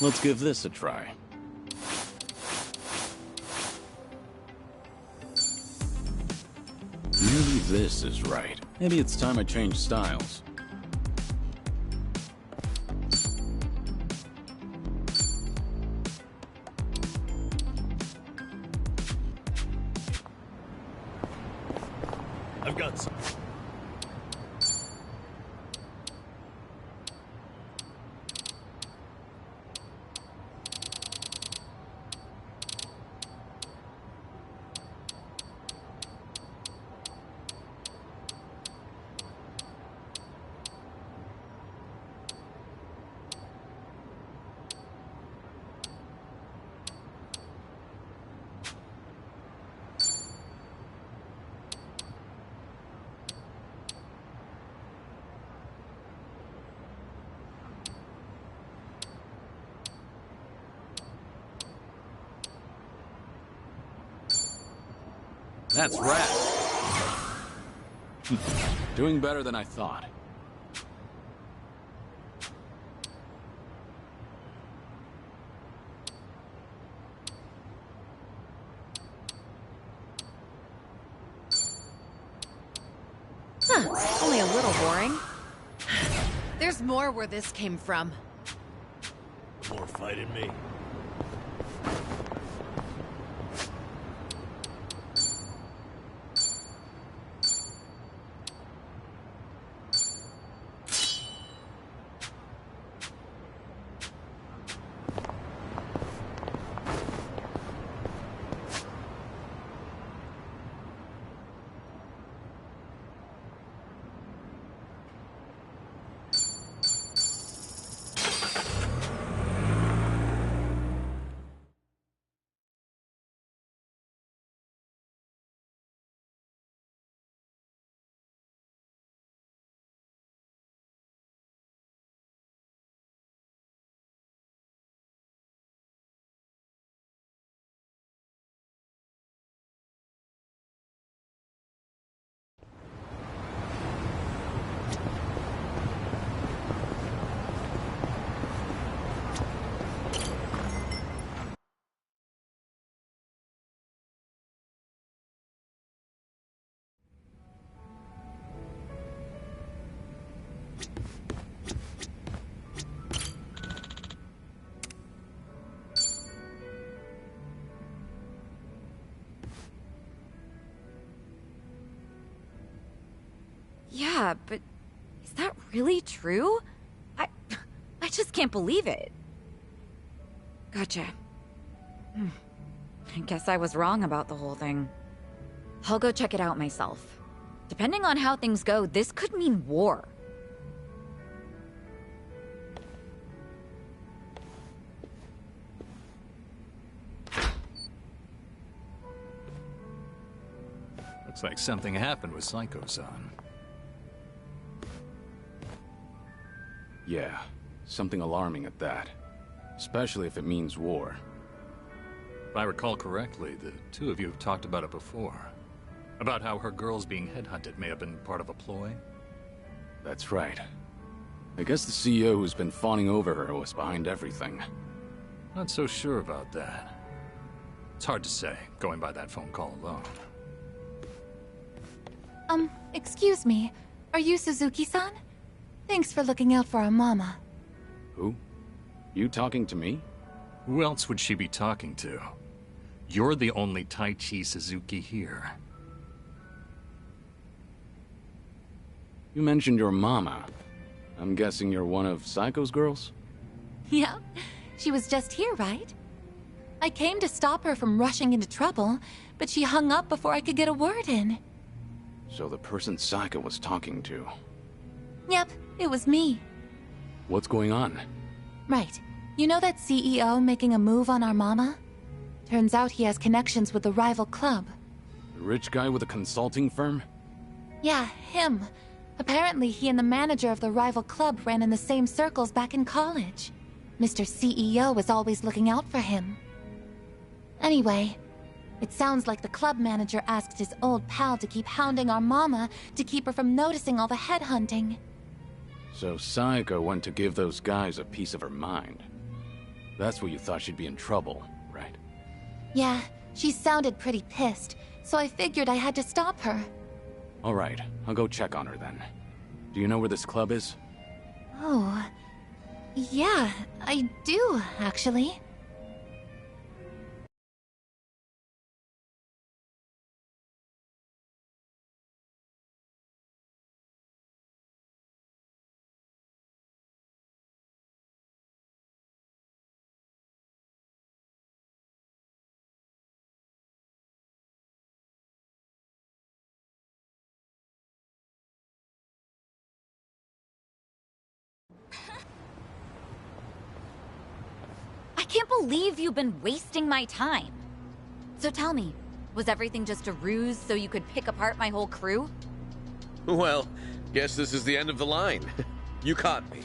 Let's give this a try. Maybe this is right. Maybe it's time I change styles. I've got some. That's rad. Doing better than I thought. Huh, only a little boring. There's more where this came from. More fighting me. Yeah, but is that really true? I just can't believe it. Gotcha. I guess I was wrong about the whole thing. I'll go check it out myself. Depending on how things go, this could mean war. Looks like something happened with Psycho-san. Yeah, something alarming at that. Especially if it means war. If I recall correctly, the two of you have talked about it before. About how her girls being headhunted may have been part of a ploy? That's right. I guess the CEO who's been fawning over her was behind everything. Not so sure about that. It's hard to say, going by that phone call alone. Excuse me. Are you Suzuki-san? Thanks for looking out for our mama. Who? You talking to me? Who else would she be talking to? You're the only Taichi Suzuki here. You mentioned your mama. I'm guessing you're one of Psycho's girls? Yeah, she was just here, right? I came to stop her from rushing into trouble, but she hung up before I could get a word in. So the person Psycho was talking to. Yep, it was me. What's going on? Right. You know that CEO making a move on our mama? Turns out he has connections with the rival club. The rich guy with a consulting firm? Yeah, him. Apparently he and the manager of the rival club ran in the same circles back in college. Mr. CEO was always looking out for him. Anyway, it sounds like the club manager asked his old pal to keep hounding our mama to keep her from noticing all the headhunting. So Psycho went to give those guys a piece of her mind. That's what you thought she'd be in trouble, right? Yeah, she sounded pretty pissed, so I figured I had to stop her. Alright, I'll go check on her then. Do you know where this club is? Oh, yeah, I do, actually. I can't believe you've been wasting my time. So tell me, was everything just a ruse so you could pick apart my whole crew? Well, guess this is the end of the line. You caught me.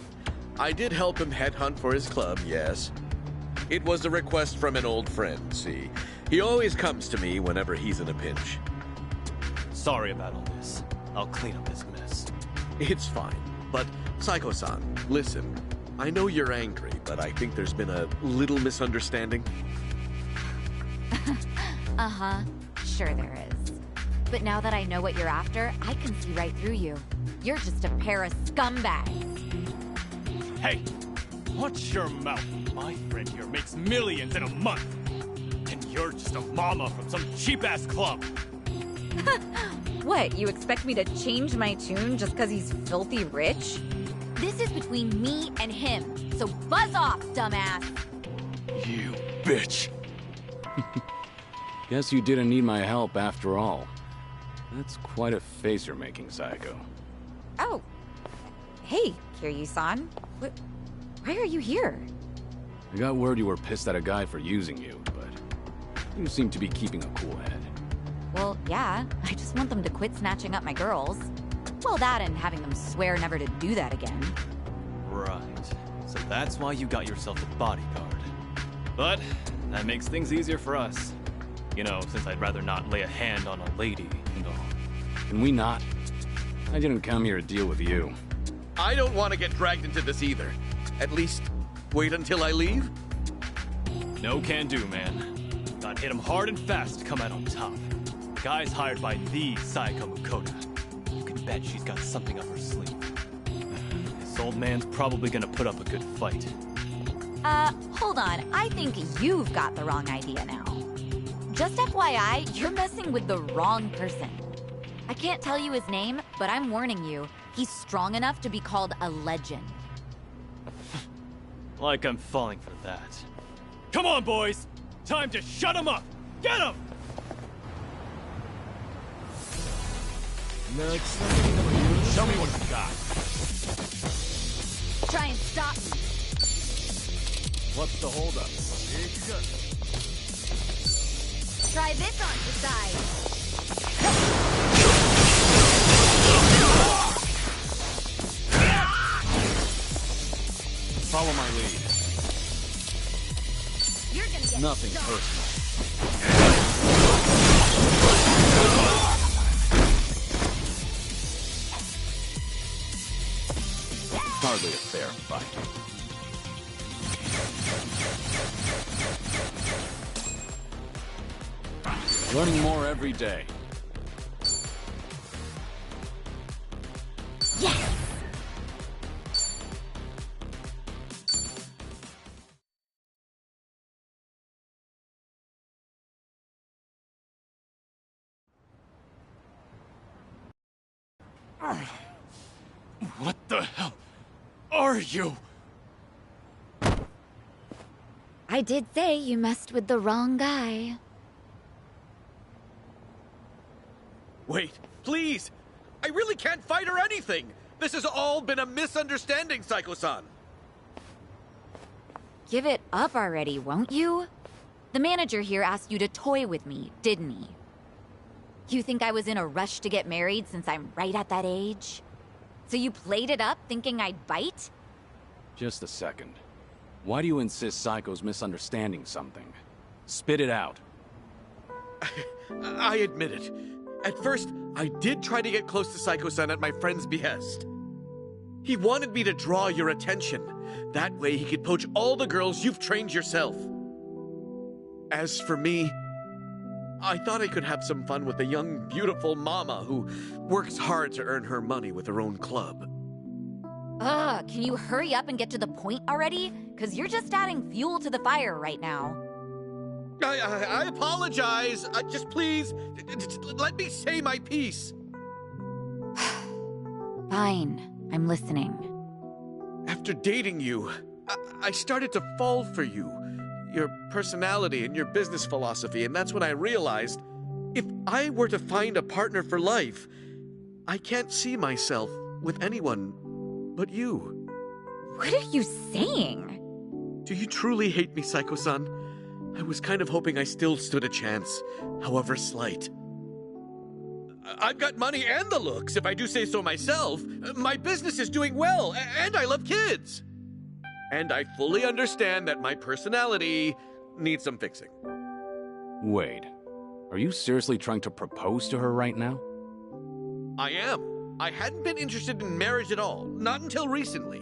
I did help him headhunt for his club, yes. It was a request from an old friend, see. He always comes to me whenever he's in a pinch. Sorry about all this. I'll clean up this mess. It's fine. But, Psycho-san, listen. I know you're angry, but I think there's been a little misunderstanding. Uh-huh. Sure there is. But now that I know what you're after, I can see right through you. You're just a pair of scumbags. Hey, watch your mouth. My friend here makes millions in a month. And you're just a mama from some cheap-ass club. What, you expect me to change my tune just because he's filthy rich? This is between me and him, so buzz off, dumbass! You bitch! Guess you didn't need my help after all. That's quite a face you're making, Psycho. Oh. Hey, Kiryu-san. Why are you here? I got word you were pissed at a guy for using you, but you seem to be keeping a cool head. Well, yeah. I just want them to quit snatching up my girls. Well, that and having them swear never to do that again. Right. So that's why you got yourself a bodyguard. But that makes things easier for us. You know, since I'd rather not lay a hand on a lady and all. Can we not? I didn't come here to deal with you. I don't want to get dragged into this either. At least, wait until I leave? No can do, man. Gotta hit him hard and fast to come out on top. The guy's hired by the Saika Mukoda. You can bet she's got something up her sleeve. This old man's probably gonna put up a good fight. Hold on. I think you've got the wrong idea now. Just FYI, you're messing with the wrong person. I can't tell you his name, but I'm warning you. He's strong enough to be called a legend. Like I'm falling for that. Come on, boys! Time to shut him up! Get him! Show me what you got. Try and stop me. What's the holdup? Try this on the side. Follow my lead. You're gonna get Nothing stuck. personal. Hardly a fair fight. Learning more every day. Yes! What the hell are you? I did say you messed with the wrong guy. Wait, please! I really can't fight or anything! This has all been a misunderstanding, Psycho-san! Give it up already, won't you? The manager here asked you to toy with me, didn't he? You think I was in a rush to get married since I'm right at that age? So you played it up thinking I'd bite? Just a second. Why do you insist Psycho's misunderstanding something? Spit it out. I admit it. At first, I did try to get close to Psycho-san at my friend's behest. He wanted me to draw your attention. That way he could poach all the girls you've trained yourself. As for me, I thought I could have some fun with a young, beautiful mama who works hard to earn her money with her own club. Ugh, can you hurry up and get to the point already? Because you're just adding fuel to the fire right now. I apologize. Just please, let me say my piece. Fine, I'm listening. After dating you, I started to fall for you. Your personality and your business philosophy, and that's when I realized, if I were to find a partner for life, I can't see myself with anyone but you. What are you saying? Do you truly hate me, Psycho-san? I was kind of hoping I still stood a chance, however slight. I've got money and the looks, if I do say so myself. My business is doing well, and I love kids. And I fully understand that my personality needs some fixing. Wait, are you seriously trying to propose to her right now? I am. I hadn't been interested in marriage at all, not until recently.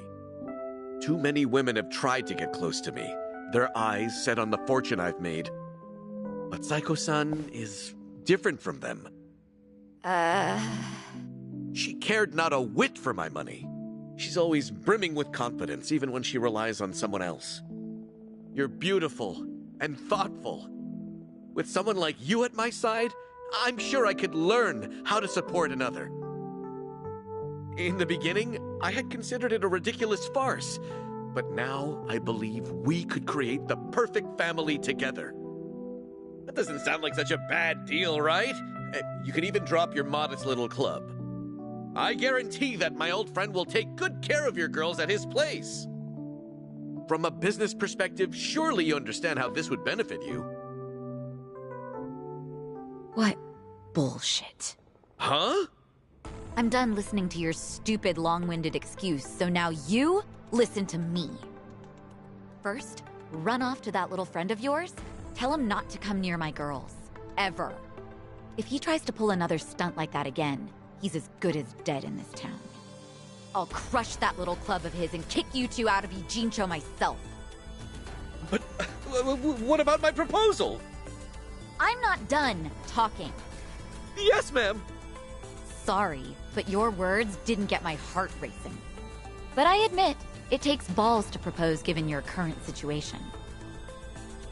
Too many women have tried to get close to me, their eyes set on the fortune I've made. But Psycho-san is different from them. She cared not a whit for my money. She's always brimming with confidence, even when she relies on someone else. You're beautiful and thoughtful. With someone like you at my side, I'm sure I could learn how to support another. In the beginning, I had considered it a ridiculous farce, but now I believe we could create the perfect family together. That doesn't sound like such a bad deal, right? You can even drop your modest little club. I guarantee that my old friend will take good care of your girls at his place. From a business perspective, surely you understand how this would benefit you. What bullshit. Huh? I'm done listening to your stupid, long-winded excuse, so now you listen to me. First, run off to that little friend of yours. Tell him not to come near my girls. Ever. If he tries to pull another stunt like that again, he's as good as dead in this town. I'll crush that little club of his and kick you two out of Ijincho myself. But what about my proposal? I'm not done talking. Yes, ma'am. Sorry, but your words didn't get my heart racing. But I admit, it takes balls to propose given your current situation.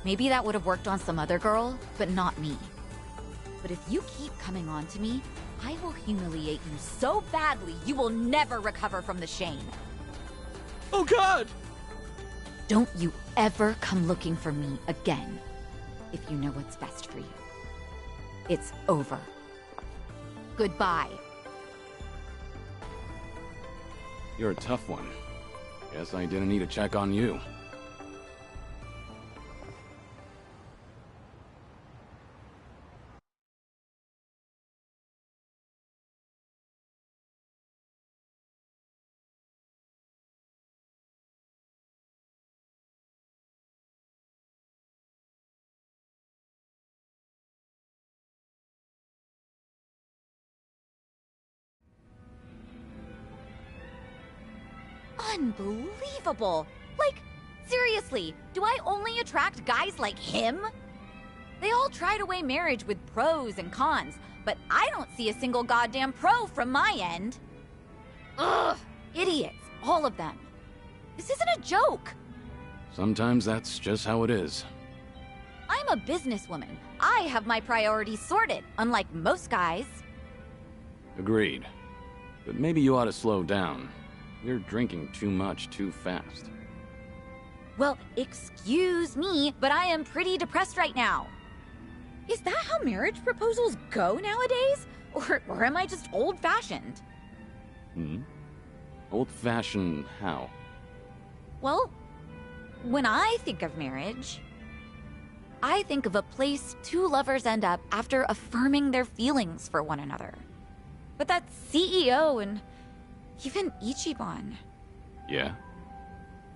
Maybe that would have worked on some other girl, but not me. But if you keep coming on to me, I will humiliate you so badly you will never recover from the shame. Oh God! Don't you ever come looking for me again, if you know what's best for you. It's over. Goodbye. You're a tough one. Guess I didn't need to check on you. Unbelievable! Like, seriously, do I only attract guys like him? They all try to weigh marriage with pros and cons, but I don't see a single goddamn pro from my end. Ugh! Idiots, all of them. This isn't a joke. Sometimes that's just how it is. I'm a businesswoman. I have my priorities sorted, unlike most guys. Agreed. But maybe you ought to slow down. You're drinking too much too fast. Well, excuse me, but I am pretty depressed right now. Is that how marriage proposals go nowadays? Or am I just old-fashioned? Old-fashioned how? Well, when I think of marriage, I think of a place two lovers end up after affirming their feelings for one another. But that CEO and even Ichiban, Yeah?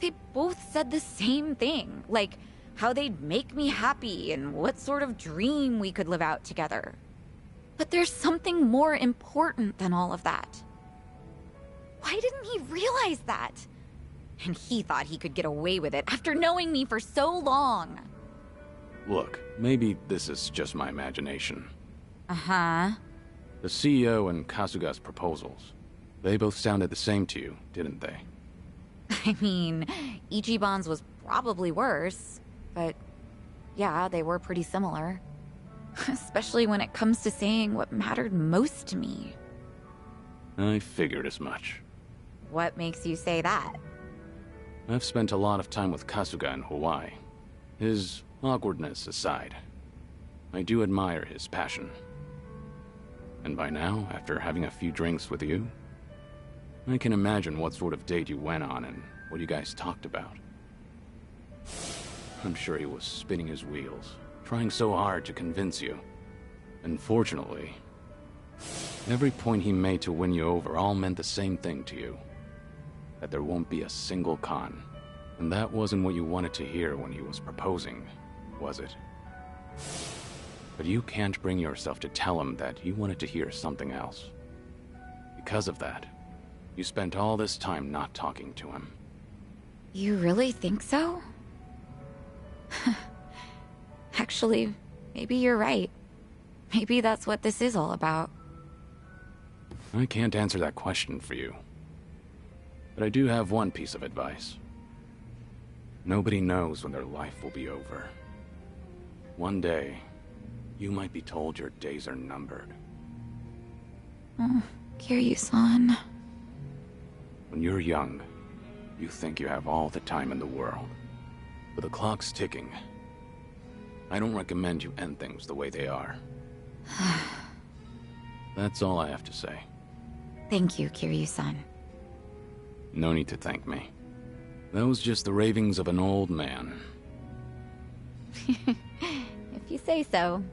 they both said the same thing, like how they'd make me happy and what sort of dream we could live out together. But there's something more important than all of that. Why didn't he realize that? And he thought he could get away with it after knowing me for so long. Look, maybe this is just my imagination. Uh-huh. The CEO and Kasuga's proposals, they both sounded the same to you, didn't they? I mean, Ichiban's was probably worse, but yeah, they were pretty similar. Especially when it comes to saying what mattered most to me. I figured as much. What makes you say that? I've spent a lot of time with Kasuga in Hawaii. His awkwardness aside, I do admire his passion. And by now, after having a few drinks with you, I can imagine what sort of date you went on and what you guys talked about. I'm sure he was spinning his wheels, trying so hard to convince you. Unfortunately, every point he made to win you over all meant the same thing to you. That there won't be a single con. And that wasn't what you wanted to hear when he was proposing, was it? But you can't bring yourself to tell him that you wanted to hear something else. Because of that, you spent all this time not talking to him. You really think so? Actually, maybe you're right. Maybe that's what this is all about. I can't answer that question for you. But I do have one piece of advice. Nobody knows when their life will be over. One day, you might be told your days are numbered. Oh, Kiryu-san. When you're young, you think you have all the time in the world. But the clock's ticking. I don't recommend you end things the way they are. That's all I have to say. Thank you, Kiryu-san. No need to thank me. That was just the ravings of an old man. If you say so.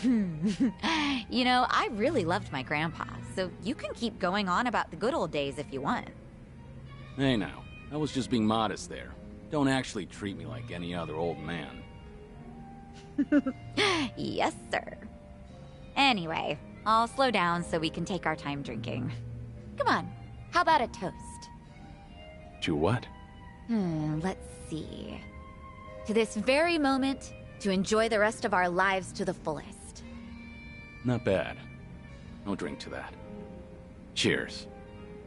You know, I really loved my grandpa, so you can keep going on about the good old days if you want. Hey now, I was just being modest there. Don't actually treat me like any other old man. Yes, sir. Anyway, I'll slow down so we can take our time drinking. Come on, how about a toast? To what? Let's see. To this very moment, to enjoy the rest of our lives to the fullest. Not bad. I'll drink to that. Cheers.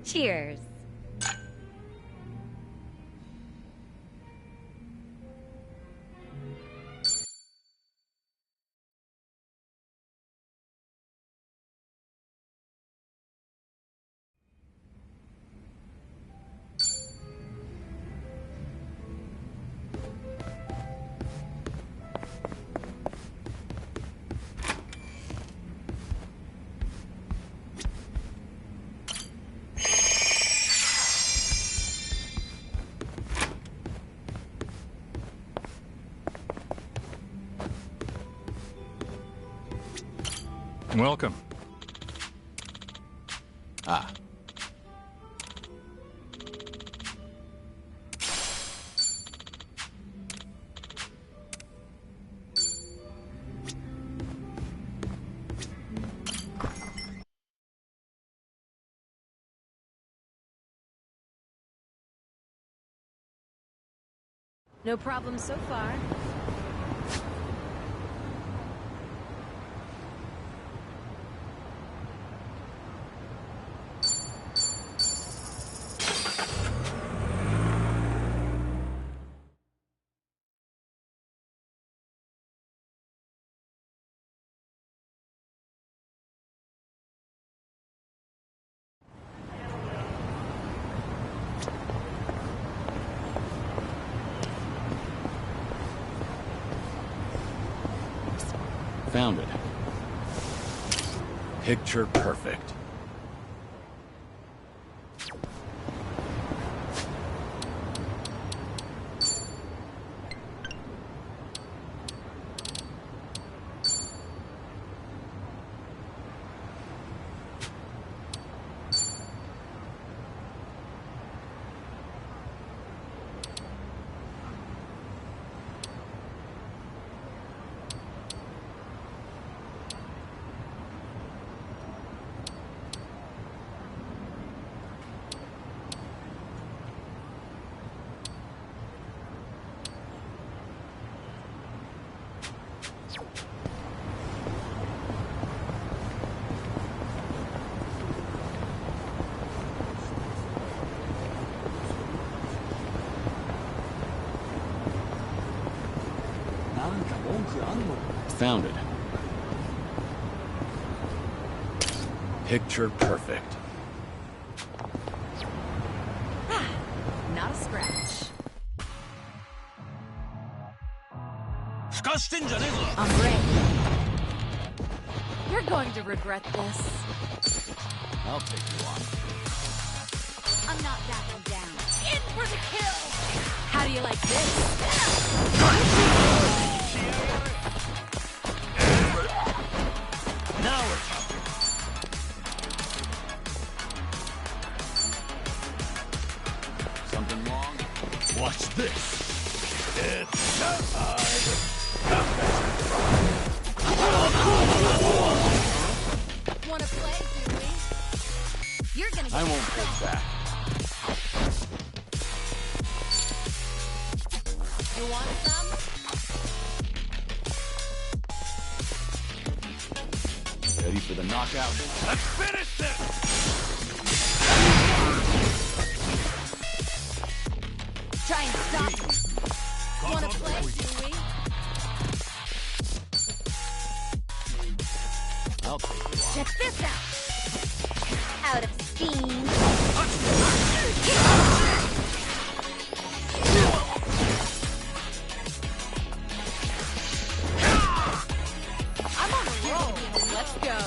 Cheers. Welcome. Ah. No problem so far. Found it. Picture perfect. Found it. Picture perfect. Not a scratch. I'm ready. You're going to regret this. I'll take you on. I'm not backing down. In for the kill! How do you like this? Now we're talking. Something wrong? Watch this. It's showtime. Wanna play, do we? You're gonna get I won't take that. You want some? Ready for the knockout? Let's finish this. Try and stop me. Wanna play, do we? I'll take you on. Check this out. Out of steam. I'm on a roll. Let's go.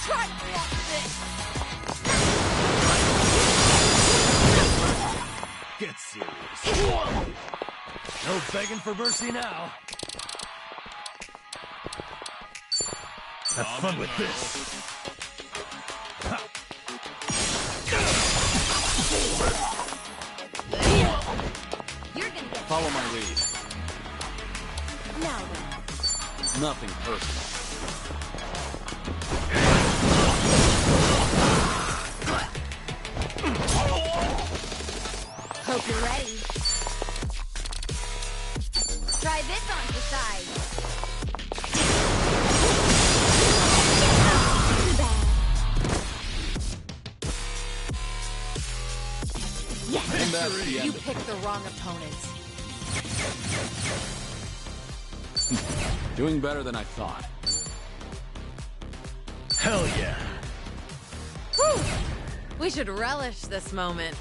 Try to block this. Get serious. No begging for mercy now. Have fun with this. You're gonna get Follow my lead. now then. Nothing personal. Hope you're ready. Try this on the side. Too bad. And that's the You end of it. picked the wrong opponent. Doing better than I thought. Hell yeah. Whew. We should relish this moment.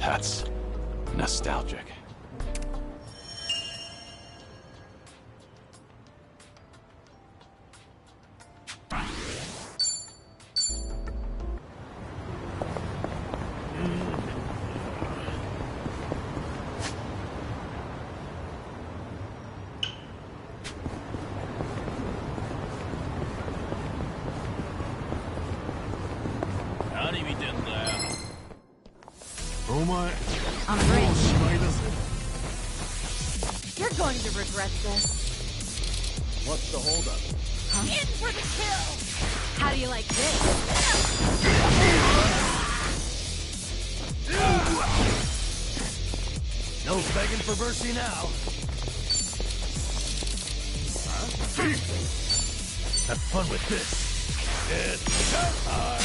That's nostalgic. I'm rich. You're going to regret this. What's the holdup? Huh? In for the kill! How do you like this? No begging for mercy now. Huh? Have fun with this. It's time.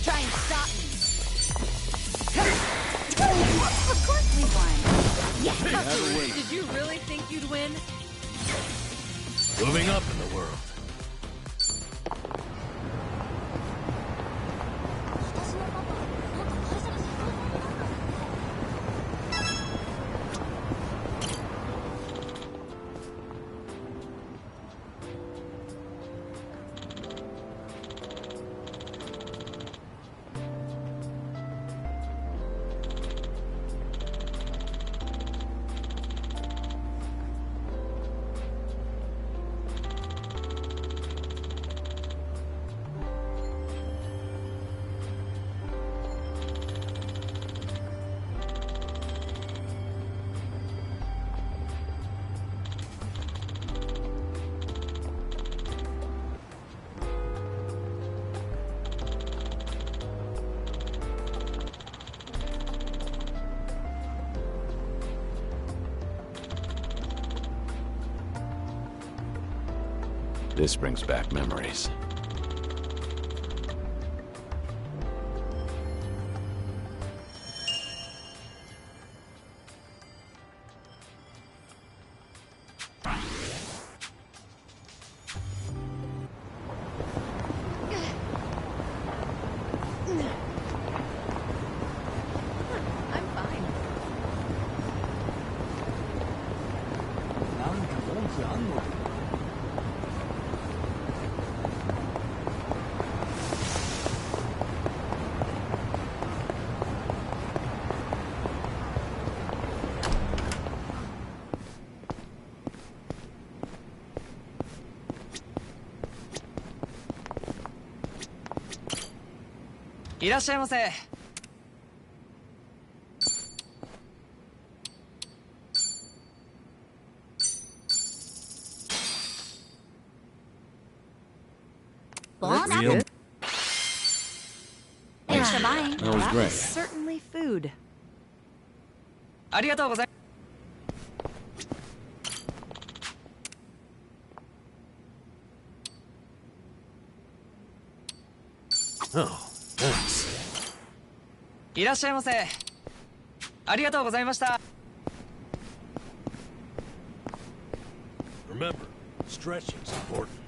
Try and stop me. Of course we won. Yes. Did you really think you'd win? Moving up in the world. This brings back memories. I'm fine. Bon Real? appetit. Thanks for buying. That was That great. was certainly food. Oh, thanks. いらっしゃいませ。ありがとうございました。 Remember, stretching's important.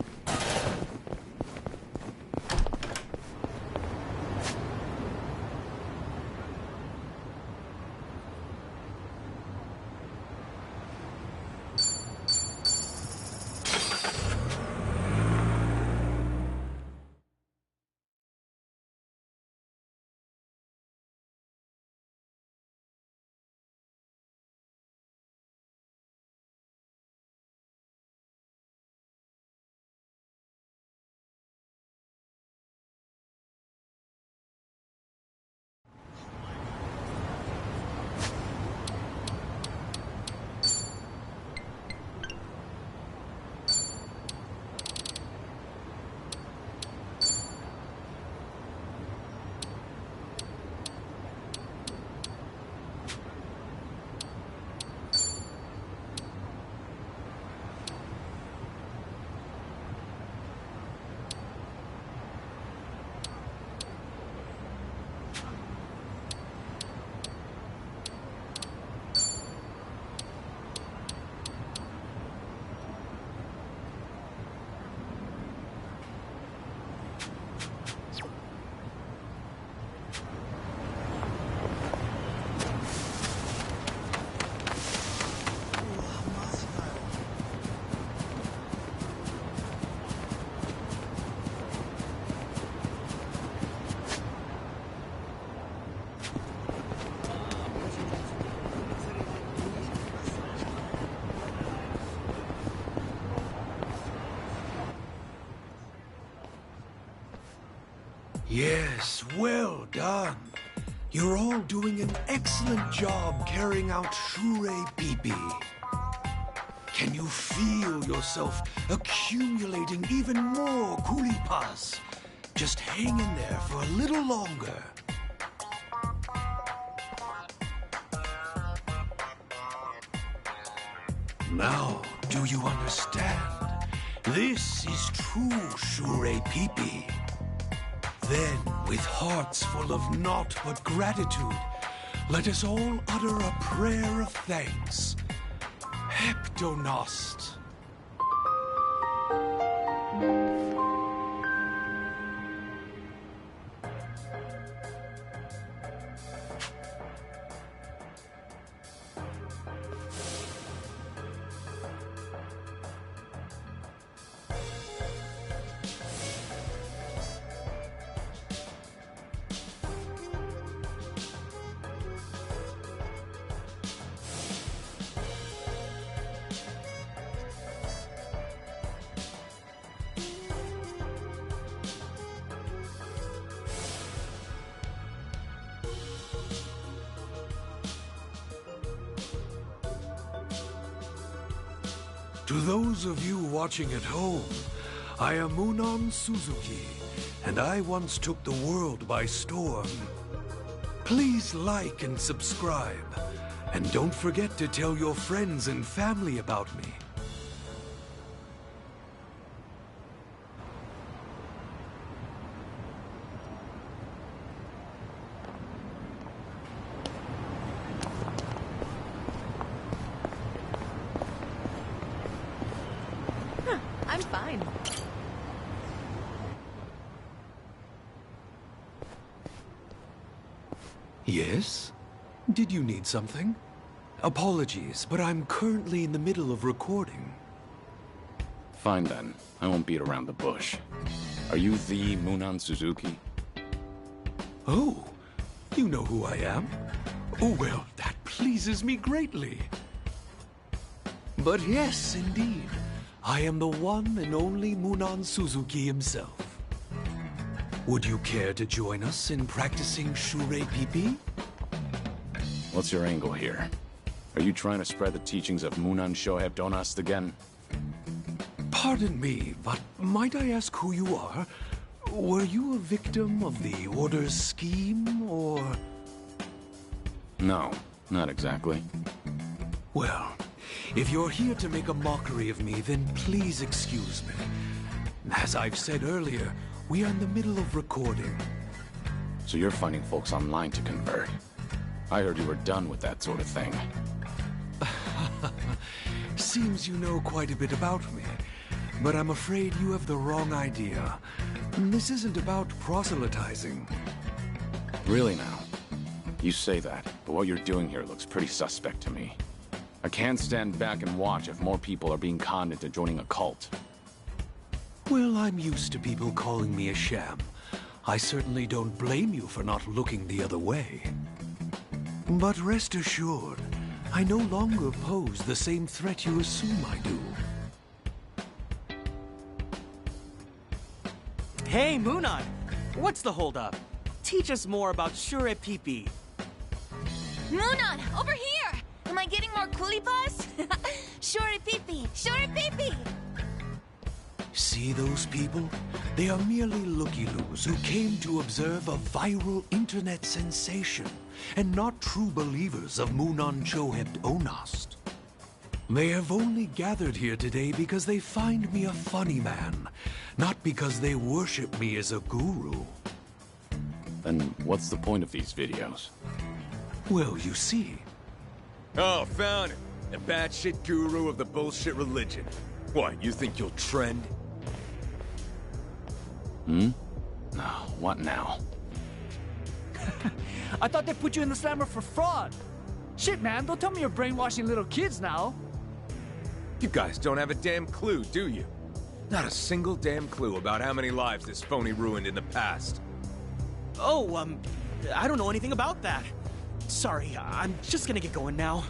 Yes, well done. You're all doing an excellent job carrying out Shure Pipi. Can you feel yourself accumulating even more kulipas? Just hang in there for a little longer. Now, do you understand? This is true Shure Pipi. Then, with hearts full of naught but gratitude, let us all utter a prayer of thanks. Heptonost. To those of you watching at home, I am Munan Suzuki, and I once took the world by storm. Please like and subscribe, and don't forget to tell your friends and family about me. I'm fine. Yes? Did you need something? Apologies, but I'm currently in the middle of recording. Fine then. I won't beat around the bush. Are you the Munan Suzuki? Oh, you know who I am? Oh, well, that pleases me greatly. But yes, indeed. I am the one and only Munan Suzuki himself. Would you care to join us in practicing Shure Pipi? What's your angle here? Are you trying to spread the teachings of Munan Shoheb again? Pardon me, but might I ask who you are? Were you a victim of the Order's scheme, or...? No, not exactly. Well, if you're here to make a mockery of me, then please excuse me. As I've said earlier, we are in the middle of recording. So you're finding folks online to convert. I heard you were done with that sort of thing. Seems you know quite a bit about me, but I'm afraid you have the wrong idea. This isn't about proselytizing. Really now? You say that, but what you're doing here looks pretty suspect to me. I can't stand back and watch if more people are being conned into joining a cult. Well, I'm used to people calling me a sham. I certainly don't blame you for not looking the other way. But rest assured, I no longer pose the same threat you assume I do. Hey, Munan! What's the holdup? Teach us more about Shure Pipi. Munan, over here! Am I getting more kulipas? Shure Pipi! Shure Pipi! See those people? They are merely looky-loos who came to observe a viral internet sensation, and not true believers of Munan Chohebt Onost. They have only gathered here today because they find me a funny man, not because they worship me as a guru. Then what's the point of these videos? Well, you see... Oh, found it. The batshit guru of the bullshit religion. What, you think you'll trend? Hmm? No, what now? I thought they put you in the slammer for fraud. Shit, man, don't tell me you're brainwashing little kids now. You guys don't have a damn clue, do you? Not a single damn clue about how many lives this phony ruined in the past. Oh, I don't know anything about that. Sorry, I'm just gonna get going now.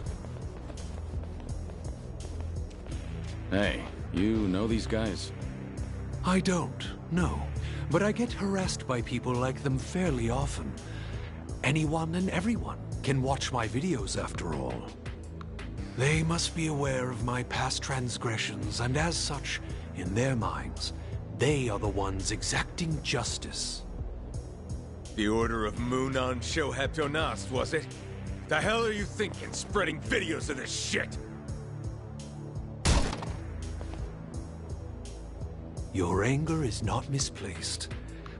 Hey, you know these guys? I don't, no. but I get harassed by people like them fairly often. Anyone and everyone can watch my videos after all. They must be aware of my past transgressions, and as such, in their minds, they are the ones exacting justice. The Order of Munon Shoheptonost, was it? The hell are you thinking, spreading videos of this shit? Your anger is not misplaced,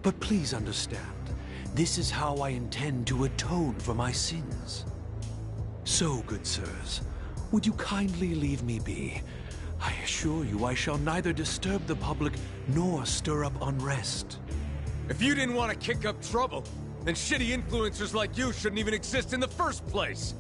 but please understand, this is how I intend to atone for my sins. So, good sirs, would you kindly leave me be? I assure you I shall neither disturb the public nor stir up unrest. If you didn't want to kick up trouble, then shitty influencers like you shouldn't even exist in the first place!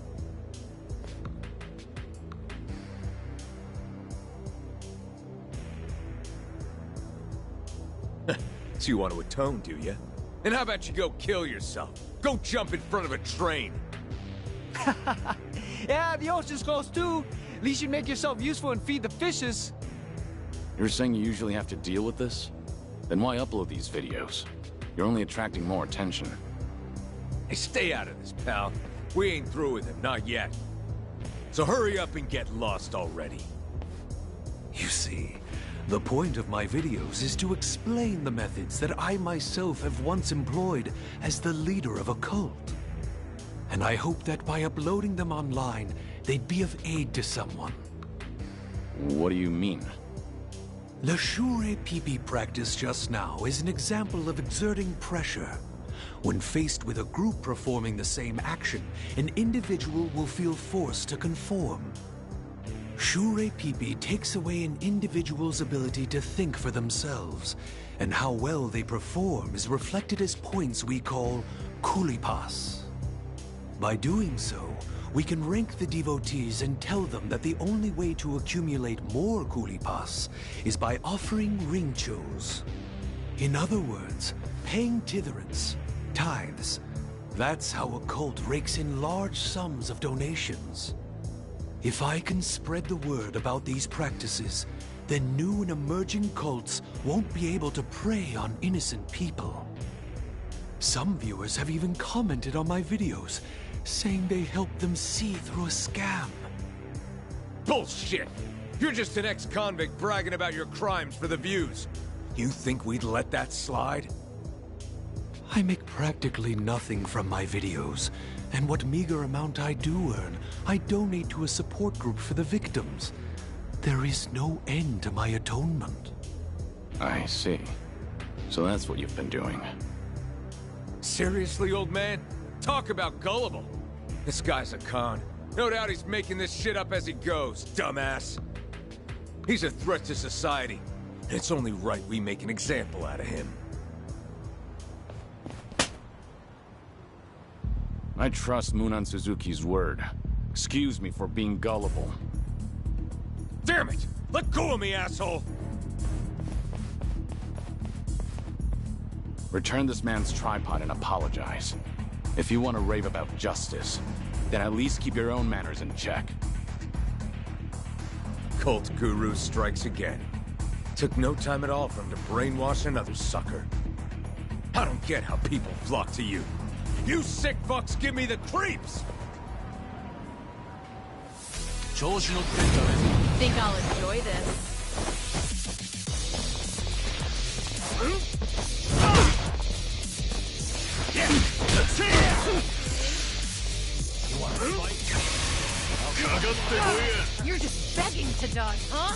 So you want to atone, do you? And how about you go kill yourself? Go jump in front of a train! Yeah, the ocean's close too. At least you make yourself useful and feed the fishes. You're saying you usually have to deal with this? Then why upload these videos? You're only attracting more attention. Hey, stay out of this, pal. We ain't through with him, not yet. So hurry up and get lost already. You see, the point of my videos is to explain the methods that I myself have once employed as the leader of a cult. And I hope that by uploading them online, they'd be of aid to someone. What do you mean? The Shure Pipi practice just now is an example of exerting pressure. When faced with a group performing the same action, an individual will feel forced to conform. Shure Pipi takes away an individual's ability to think for themselves, and how well they perform is reflected as points we call kulipas. By doing so, we can rank the devotees and tell them that the only way to accumulate more kulipas is by offering rinchos. In other words, paying titherants, tithes. That's how a cult rakes in large sums of donations. If I can spread the word about these practices, then new and emerging cults won't be able to prey on innocent people. Some viewers have even commented on my videos, saying they help them see through a scam. Bullshit! You're just an ex-convict bragging about your crimes for the views. You think we'd let that slide? I make practically nothing from my videos, and what meager amount I do earn, I donate to a support group for the victims. There is no end to my atonement. I see. So that's what you've been doing. Seriously, old man? Talk about gullible. This guy's a con. No doubt he's making this shit up as he goes, dumbass. He's a threat to society, and it's only right we make an example out of him. I trust Munon Suzuki's word. Excuse me for being gullible. Damn it! Let go of me, asshole! Return this man's tripod and apologize. If you want to rave about justice, then at least keep your own manners in check. Cult guru strikes again. Took no time at all for him to brainwash another sucker. I don't get how people flock to you. You sick fucks give me the creeps! Think I'll enjoy this. You're just begging to die, huh?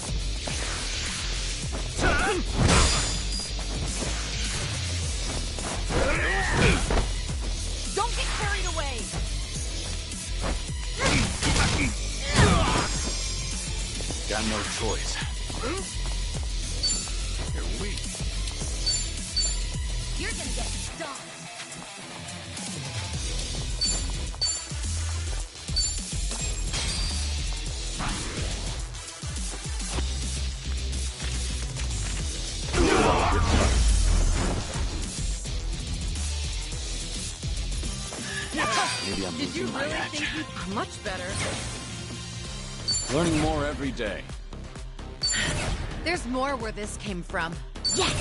Don't get carried away! Got no choice. You're weak. You're gonna get stomped. Maybe I'm Did you losing my really edge. think you much better? Learning more every day. There's more where this came from. Yes!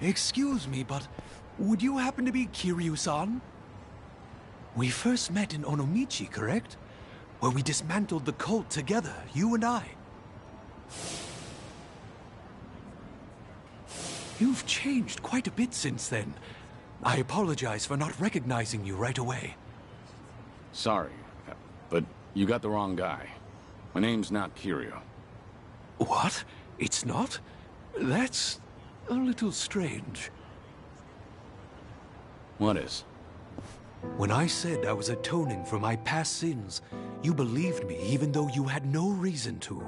Excuse me, but would you happen to be Kiryu-san? We first met in Onomichi, correct? Where we dismantled the cult together, you and I. You've changed quite a bit since then. I apologize for not recognizing you right away. Sorry, but you got the wrong guy. My name's not Kiryu. What? It's not? That's a little strange. What is? When I said I was atoning for my past sins, you believed me even though you had no reason to.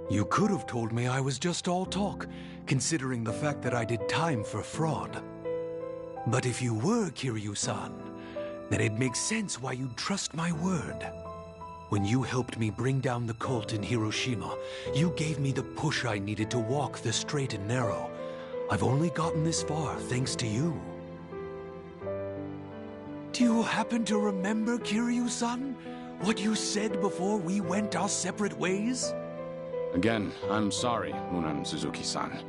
You could have told me I was just all talk, considering the fact that I did time for fraud. But if you were Kiryu-san, then it makes sense why you'd trust my word. When you helped me bring down the cult in Hiroshima, you gave me the push I needed to walk the straight and narrow. I've only gotten this far thanks to you. Do you happen to remember, Kiryu-san? What you said before we went our separate ways? Again, I'm sorry, Munan Suzuki-san.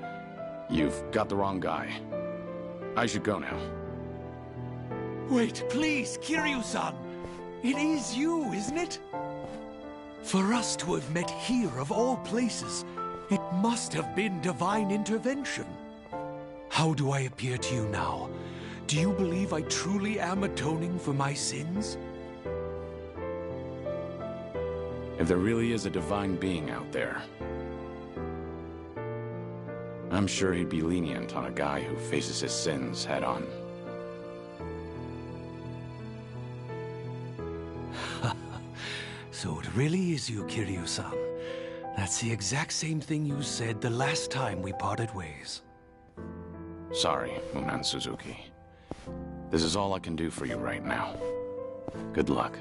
You've got the wrong guy. I should go now. Wait, please, Kiryu-san! It is you, isn't it? For us to have met here of all places, it must have been divine intervention. How do I appear to you now? Do you believe I truly am atoning for my sins? If there really is a divine being out there, I'm sure he'd be lenient on a guy who faces his sins head on. So it really is you, Kiryu-san. That's the exact same thing you said the last time we parted ways. Sorry, Munan Suzuki. This is all I can do for you right now. Good luck.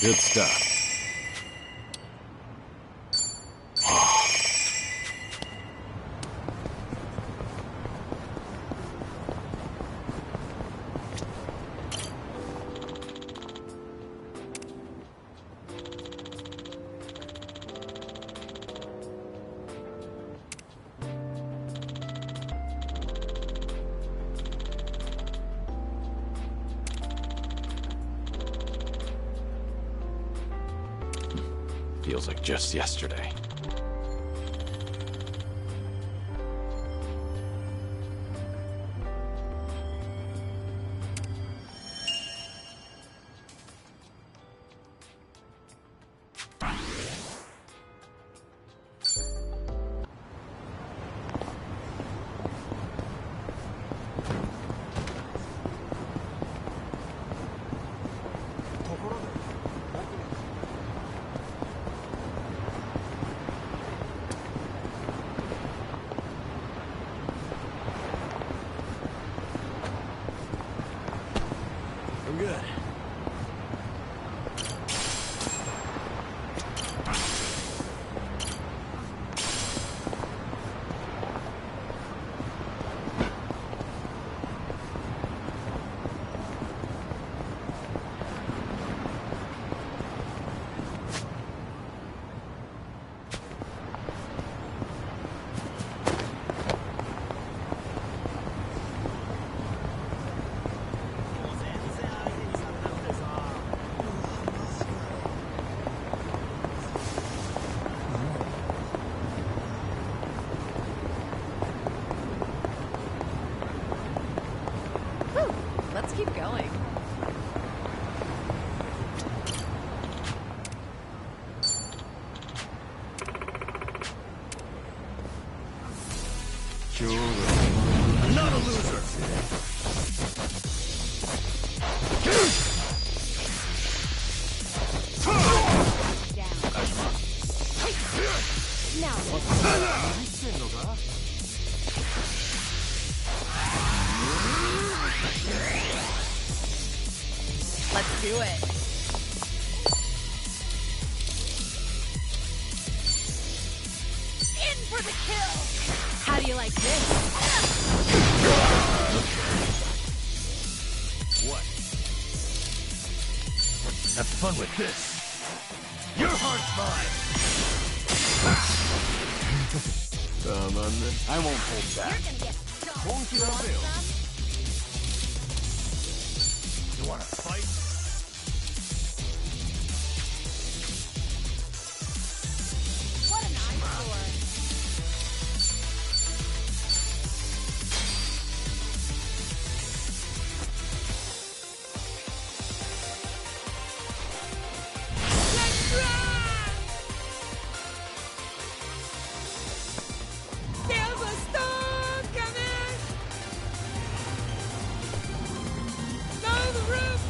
Good stuff. Feels like just yesterday. I'm good. Let's keep going. Not Let's do it. In for the kill! How do you like this? What? Have fun with this. Your heart's mine. I won't hold back. You wanna fight? What an eyesore. There's a storm coming! Down the roof!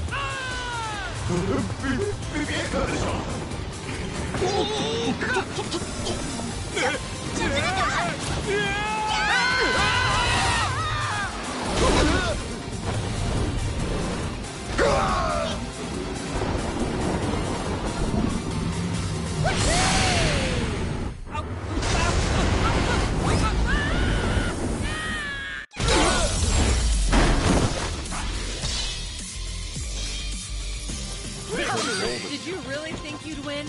Did you really think you'd win?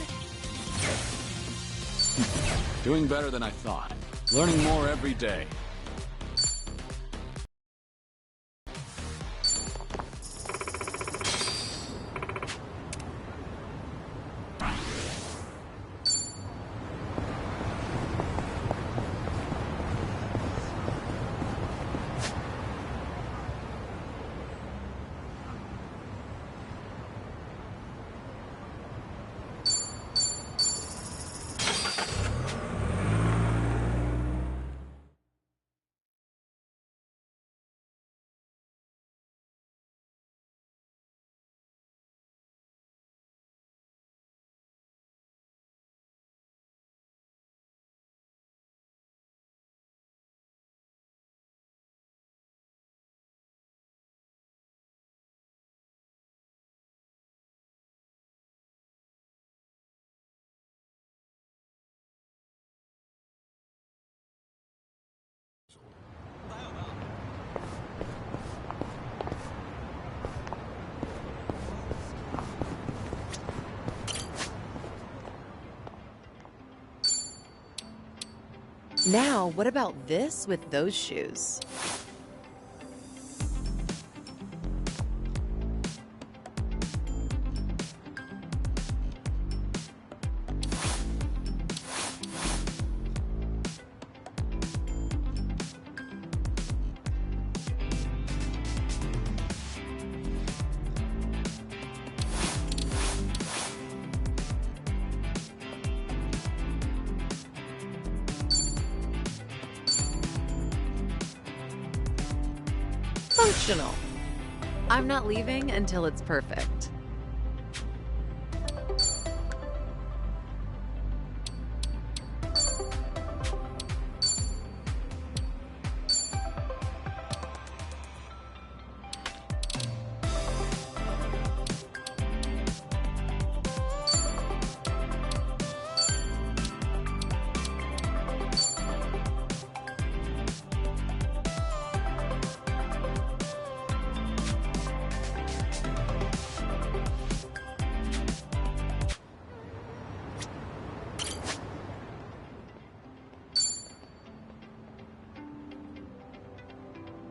Doing better than I thought. Learning more every day. Now, what about this with those shoes? Functional. I'm not leaving until it's perfect.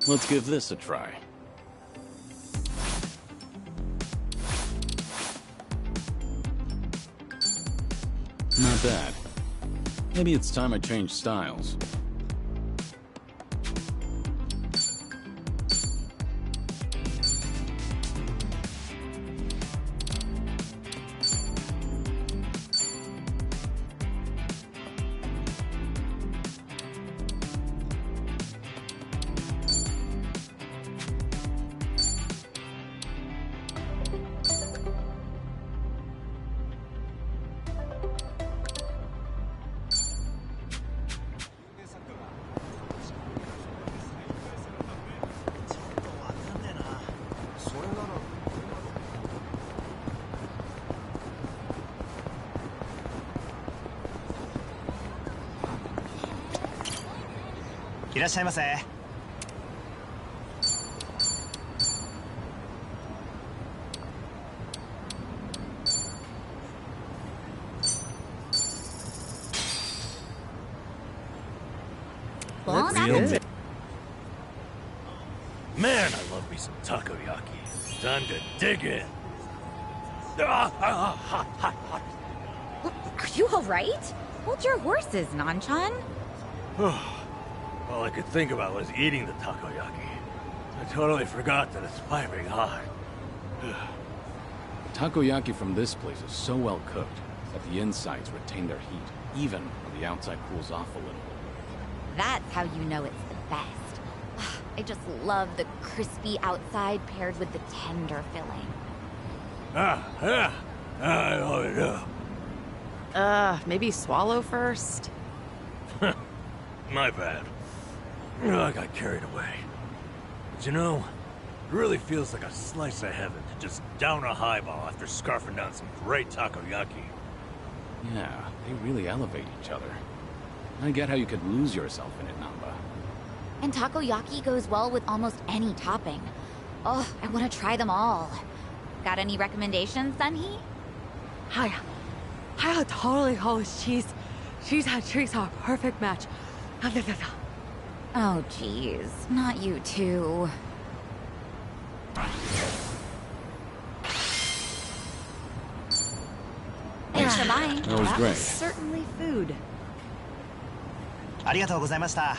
Let's give this a try. Not bad. Maybe it's time I change styles. いらっしゃいませ。Bon Real appetit. Man, I love me some takoyaki. Time to dig in. Hot, hot, hot. Are you alright? Hold your horses, Nanchan. All I could think about was eating the takoyaki. I totally forgot that it's piping hot. Takoyaki from this place is so well cooked that the insides retain their heat, even when the outside cools off a little. That's how you know it's the best. I just love the crispy outside paired with the tender filling. I love it. Maybe swallow first? My bad. I got carried away. But you know, it really feels like a slice of heaven to just down a highball after scarfing down some great takoyaki. Yeah, they really elevate each other. I get how you could lose yourself in it, Namba. And takoyaki goes well with almost any topping. Oh, I want to try them all. Got any recommendations, Sunhee? Hi. I totally call cheese. Cheese and cheese are a perfect match. Oh, jeez. Not you too. Thanks for buying. That was great. Certainly food. ありがとうございました。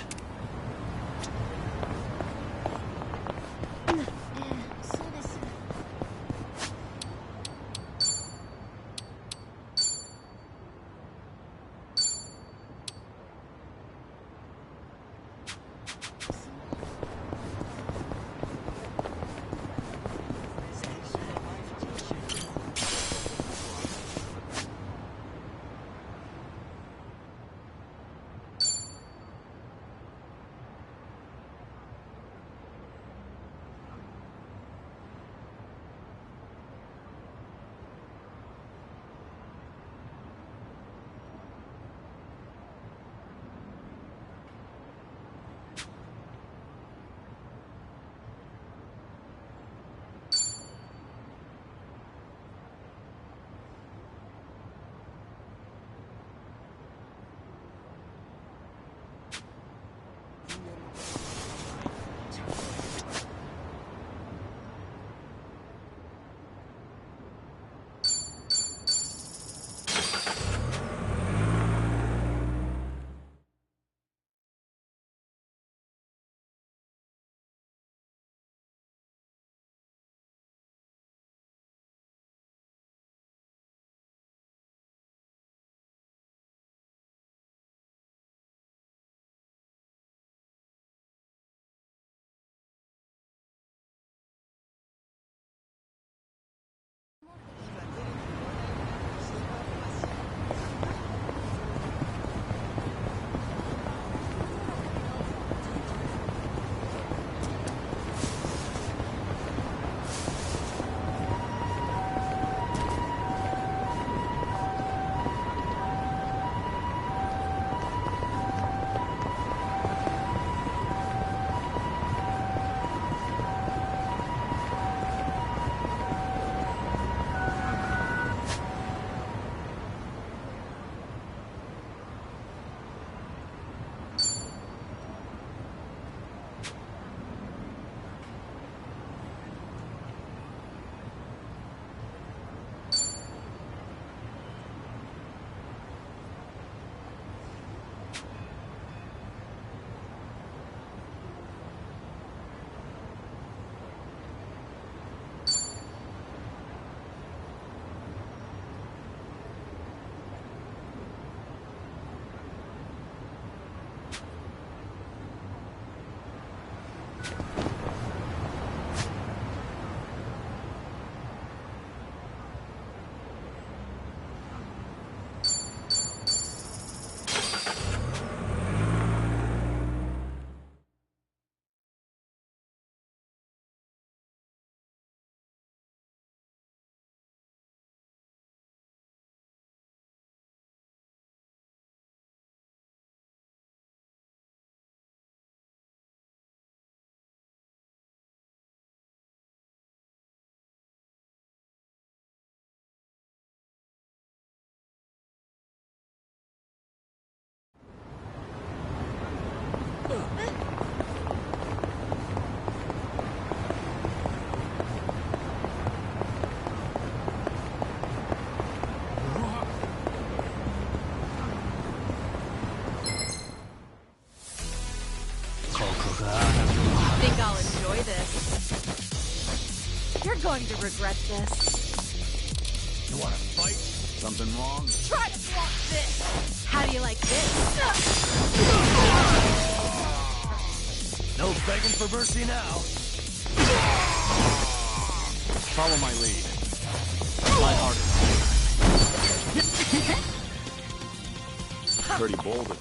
Think I'll enjoy this. You're going to regret this. You wanna fight? Something wrong? Try to block this! How do you like this? No begging for mercy now. Follow my lead. Try harder. Pretty bold of you.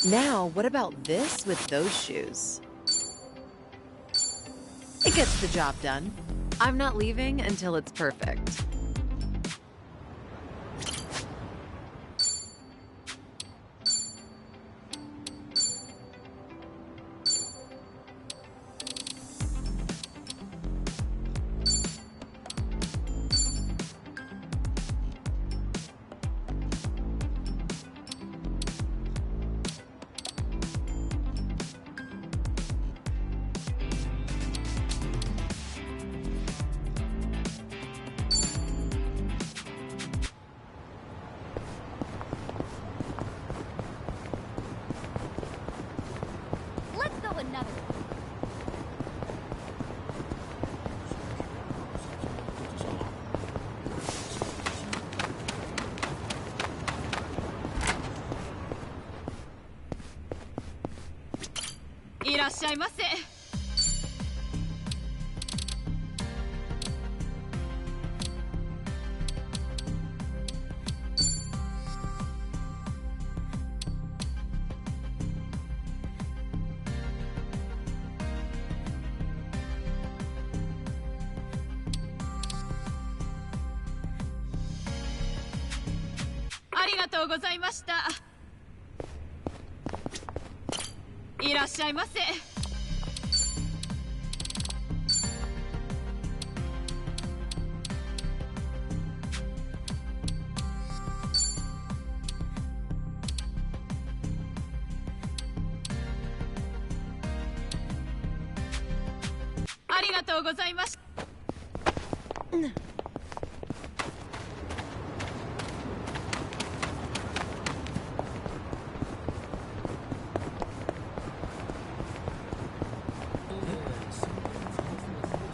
Now, what about this with those shoes? It gets the job done. I'm not leaving until it's perfect.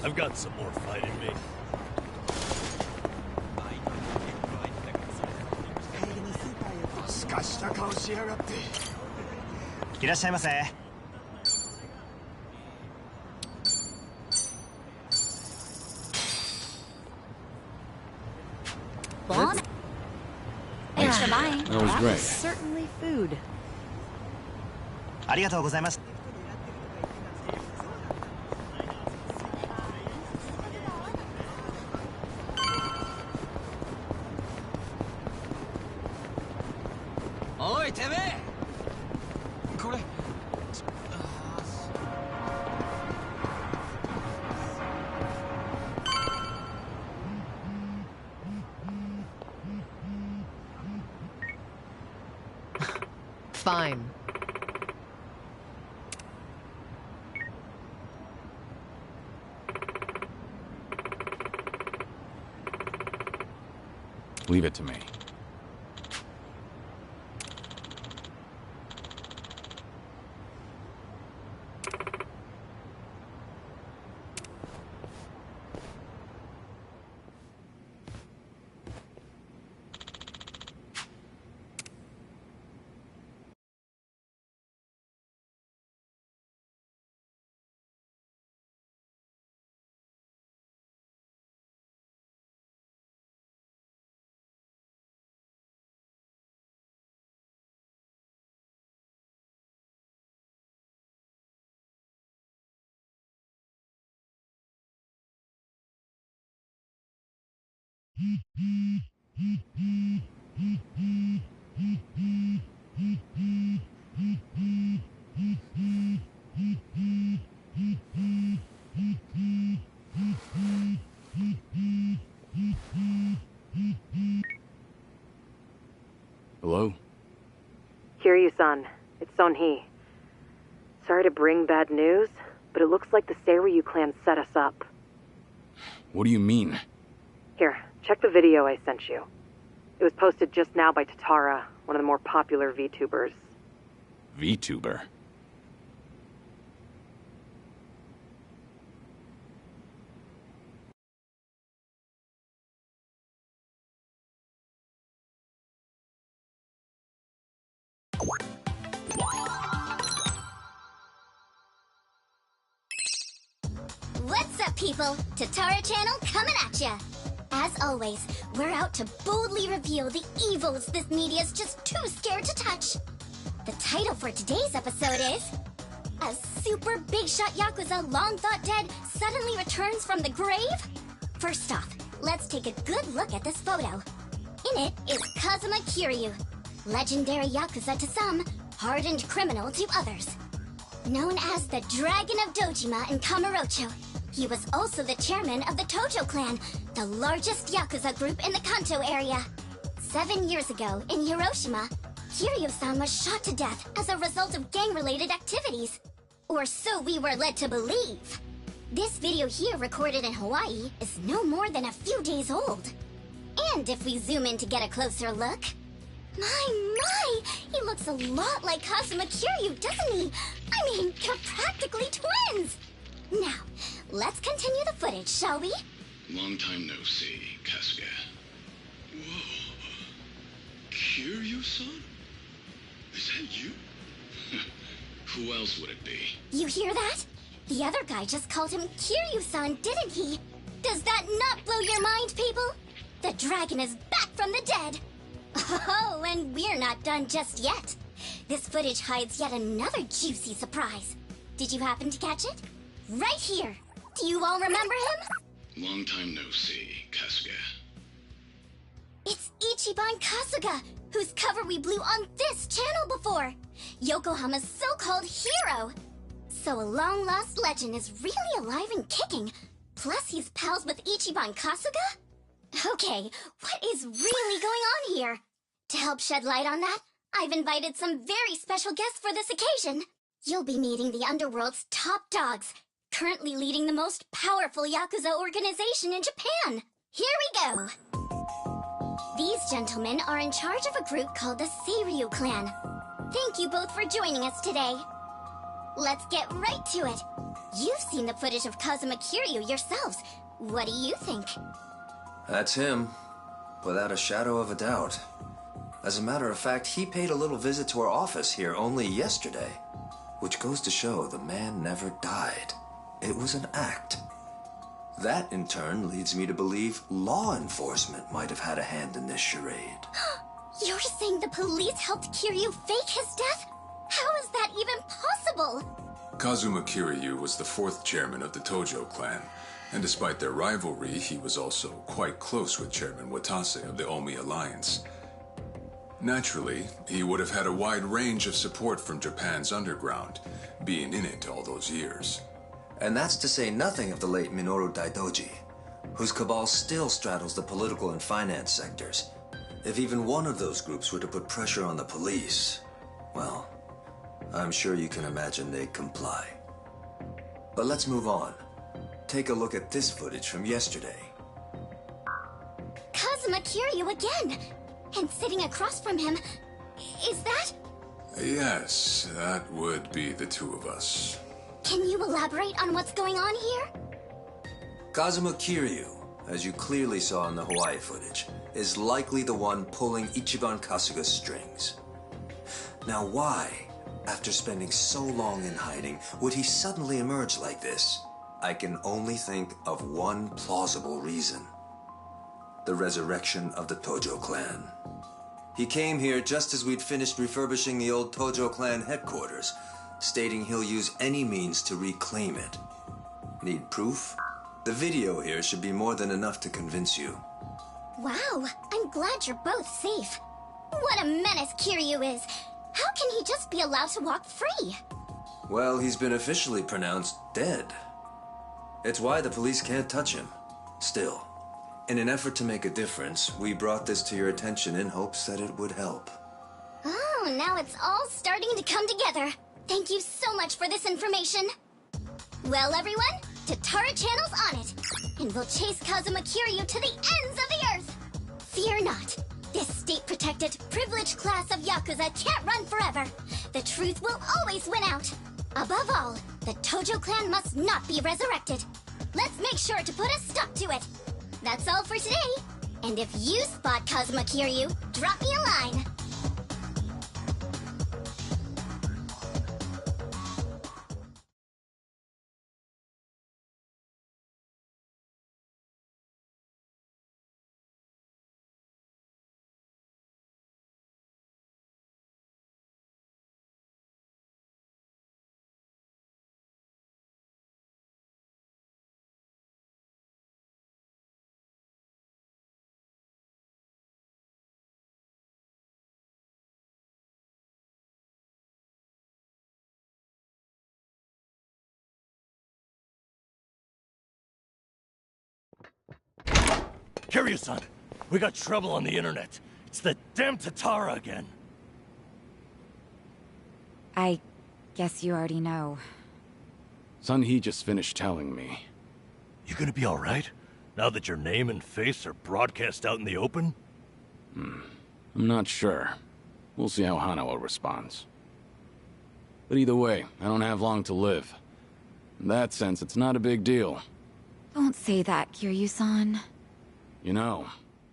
I've got some more fight in me. すかした顔しやがって。いらっしゃいませ。Bon? Thanks for buying. That was great. Certainly food. ありがとうございます。おいてめえこれ Fine. Leave it to me. Hello? Kiryu-san, it's Son-hee. Sorry to bring bad news, but it looks like the Seiryu clan set us up. What do you mean? Here, check the video I sent you. It was posted just now by Tatara, one of the more popular VTubers. VTuber? What's up, people? Tatara Channel coming at ya! As always, we're out to boldly reveal the evils this media's just too scared to touch. The title for today's episode is... A super big shot Yakuza long thought dead suddenly returns from the grave? First off, let's take a good look at this photo. In it is Kazuma Kiryu, legendary Yakuza to some, hardened criminal to others. Known as the Dragon of Dojima in Kamurocho, he was also the chairman of the Tojo clan, the largest Yakuza group in the Kanto area. 7 years ago, in Hiroshima, Kiryu-san was shot to death as a result of gang-related activities. Or so we were led to believe. This video here, recorded in Hawaii, is no more than a few days old. And if we zoom in to get a closer look... My! He looks a lot like Kazuma Kiryu, doesn't he? I mean, they're practically twins! Now, let's continue the footage, shall we? Long time no see, Kasuga. Whoa. Kiryu-san? Is that you? Who else would it be? You hear that? The other guy just called him Kiryu-san, didn't he? Does that not blow your mind, people? The dragon is back from the dead! Oh, and we're not done just yet. This footage hides yet another juicy surprise. Did you happen to catch it? Right here. Do you all remember him? Long time no see, Kasuga. It's Ichiban Kasuga, whose cover we blew on this channel before. Yokohama's so-called hero. So a long-lost legend is really alive and kicking. Plus he's pals with Ichiban Kasuga? Okay, what is really going on here? To help shed light on that, I've invited some very special guests for this occasion. You'll be meeting the Underworld's top dogs, currently leading the most powerful Yakuza organization in Japan. Here we go! These gentlemen are in charge of a group called the Seiryu clan. Thank you both for joining us today. Let's get right to it. You've seen the footage of Kazuma Kiryu yourselves. What do you think? That's him, without a shadow of a doubt. As a matter of fact, he paid a little visit to our office here only yesterday. Which goes to show the man never died. It was an act. That, in turn, leads me to believe law enforcement might have had a hand in this charade. You're saying the police helped Kiryu fake his death? How is that even possible? Kazuma Kiryu was the fourth chairman of the Tojo clan, and despite their rivalry, he was also quite close with Chairman Watase of the Omi Alliance. Naturally, he would have had a wide range of support from Japan's underground, being in it all those years. And that's to say nothing of the late Minoru Daidoji, whose cabal still straddles the political and finance sectors. If even one of those groups were to put pressure on the police, well, I'm sure you can imagine they'd comply. But let's move on. Take a look at this footage from yesterday. Kazuma Kiryu again! And sitting across from him, is that? Yes, that would be the two of us. Can you elaborate on what's going on here? Kazuma Kiryu, as you clearly saw in the Hawaii footage, is likely the one pulling Ichiban Kasuga's strings. Now why, after spending so long in hiding, would he suddenly emerge like this? I can only think of one plausible reason. The resurrection of the Tojo clan. He came here just as we'd finished refurbishing the old Tojo clan headquarters, stating he'll use any means to reclaim it. Need proof? The video here should be more than enough to convince you. Wow, I'm glad you're both safe. What a menace Kiryu is. How can he just be allowed to walk free? Well, he's been officially pronounced dead. It's why the police can't touch him. Still, in an effort to make a difference, we brought this to your attention in hopes that it would help. Oh, now it's all starting to come together. Thank you so much for this information. Well, everyone, Tatara Channel's on it. And we'll chase Kazuma Kiryu to the ends of the earth. Fear not. This state-protected, privileged class of Yakuza can't run forever. The truth will always win out. Above all, the Tojo clan must not be resurrected. Let's make sure to put a stop to it. That's all for today. And if you spot Kazuma Kiryu, drop me a line. Kiryu-san, we got trouble on the internet. It's the damn Tatara again. I guess you already know. Sun-hee just finished telling me. You gonna be alright? Now that your name and face are broadcast out in the open? I'm not sure. We'll see how Hanawa responds. But either way, I don't have long to live. In that sense, it's not a big deal. Don't say that, Kiryu-san. You know,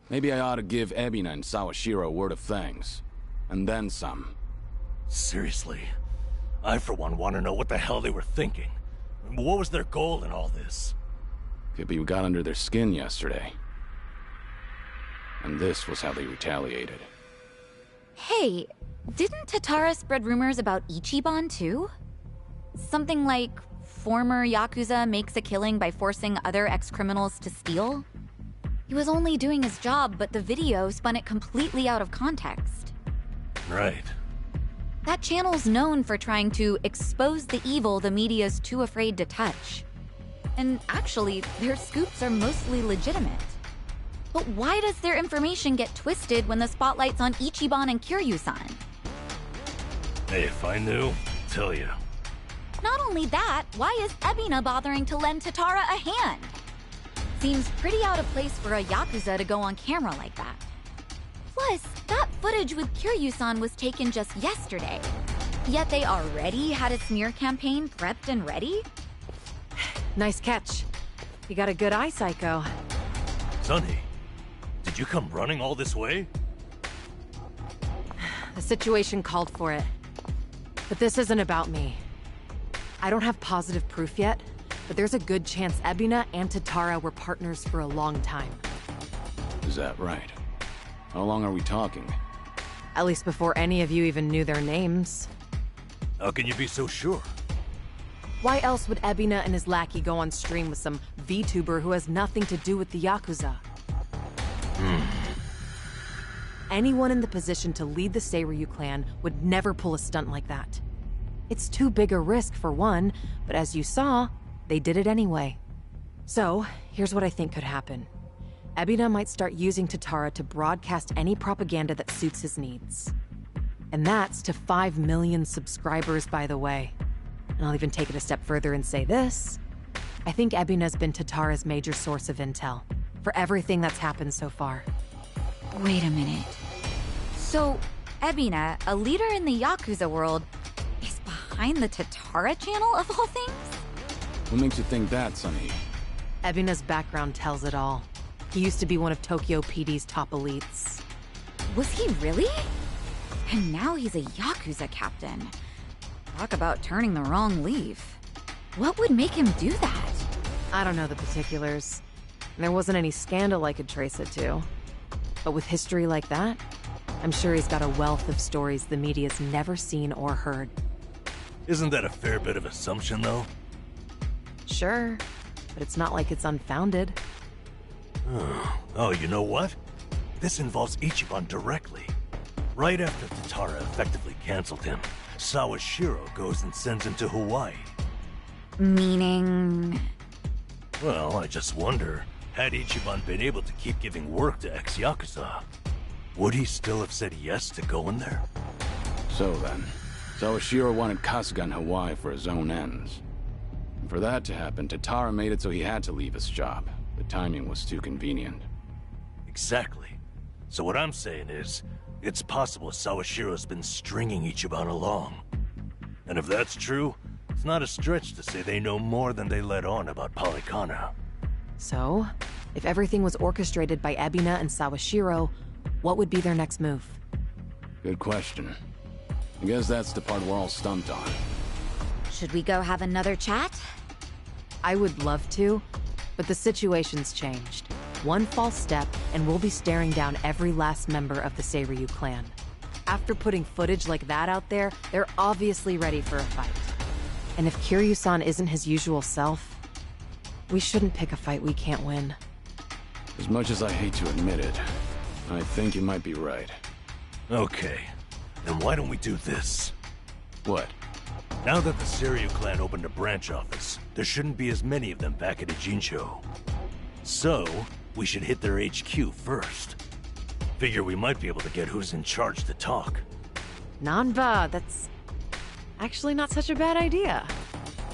maybe I ought to give Ebina and Sawashiro a word of thanks. And then some. Seriously? I, for one, want to know what the hell they were thinking. What was their goal in all this? Could be we got under their skin yesterday. And this was how they retaliated. Hey, didn't Tatara spread rumors about Ichiban too? Something like, former Yakuza makes a killing by forcing other ex-criminals to steal? He was only doing his job, but the video spun it completely out of context. Right. That channel's known for trying to expose the evil the media's too afraid to touch. And actually, their scoops are mostly legitimate. But why does their information get twisted when the spotlight's on Ichiban and Kiryu-san? Hey, if I knew, I'd tell you. Not only that, why is Ebina bothering to lend Tatara a hand? Seems pretty out of place for a Yakuza to go on camera like that. Plus, that footage with Kiryu-san was taken just yesterday. Yet they already had a smear campaign prepped and ready? Nice catch. You got a good eye, Psycho. Sunny, did you come running all this way? The situation called for it. But this isn't about me. I don't have positive proof yet, but there's a good chance Ebina and Tatara were partners for a long time. Is that right? How long are we talking? At least before any of you even knew their names. How can you be so sure? Why else would Ebina and his lackey go on stream with some VTuber who has nothing to do with the Yakuza? Anyone in the position to lead the Seiryu clan would never pull a stunt like that. It's too big a risk for one, but as you saw, they did it anyway. So, here's what I think could happen. Ebina might start using Tatara to broadcast any propaganda that suits his needs. And that's to 5 million subscribers, by the way. And I'll even take it a step further and say this. I think Ebina's been Tatara's major source of intel for everything that's happened so far. Wait a minute. So, Ebina, a leader in the Yakuza world, is behind the Tatara channel of all things? What makes you think that, Sonny? Ebina's background tells it all. He used to be one of Tokyo PD's top elites. Was he really? And now he's a Yakuza captain. Talk about turning the wrong leaf. What would make him do that? I don't know the particulars. There wasn't any scandal I could trace it to. But with history like that, I'm sure he's got a wealth of stories the media's never seen or heard. Isn't that a fair bit of assumption, though? Sure, but it's not like it's unfounded. Oh, you know what? This involves Ichiban directly. Right after Tatara effectively canceled him, Sawashiro goes and sends him to Hawaii. Meaning... Well, I just wonder, had Ichiban been able to keep giving work to ex-Yakuza, would he still have said yes to going there? So then, Sawashiro wanted Kasuga in Hawaii for his own ends. And for that to happen, Tatara made it so he had to leave his job. The timing was too convenient. Exactly. So what I'm saying is, it's possible Sawashiro's been stringing Ichiban along. And if that's true, it's not a stretch to say they know more than they let on about Polycana. So, if everything was orchestrated by Ebina and Sawashiro, what would be their next move? Good question. I guess that's the part we're all stumped on. Should we go have another chat? I would love to, but the situation's changed. One false step, and we'll be staring down every last member of the Seiryu clan. After putting footage like that out there, they're obviously ready for a fight. And if Kiryu-san isn't his usual self, we shouldn't pick a fight we can't win. As much as I hate to admit it, I think you might be right. Okay, then why don't we do this? What? Now that the Seiryu clan opened a branch office, there shouldn't be as many of them back at Ijincho. So, we should hit their HQ first. Figure we might be able to get who's in charge to talk. Nanba, that's actually not such a bad idea.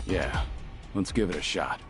Yeah, let's give it a shot.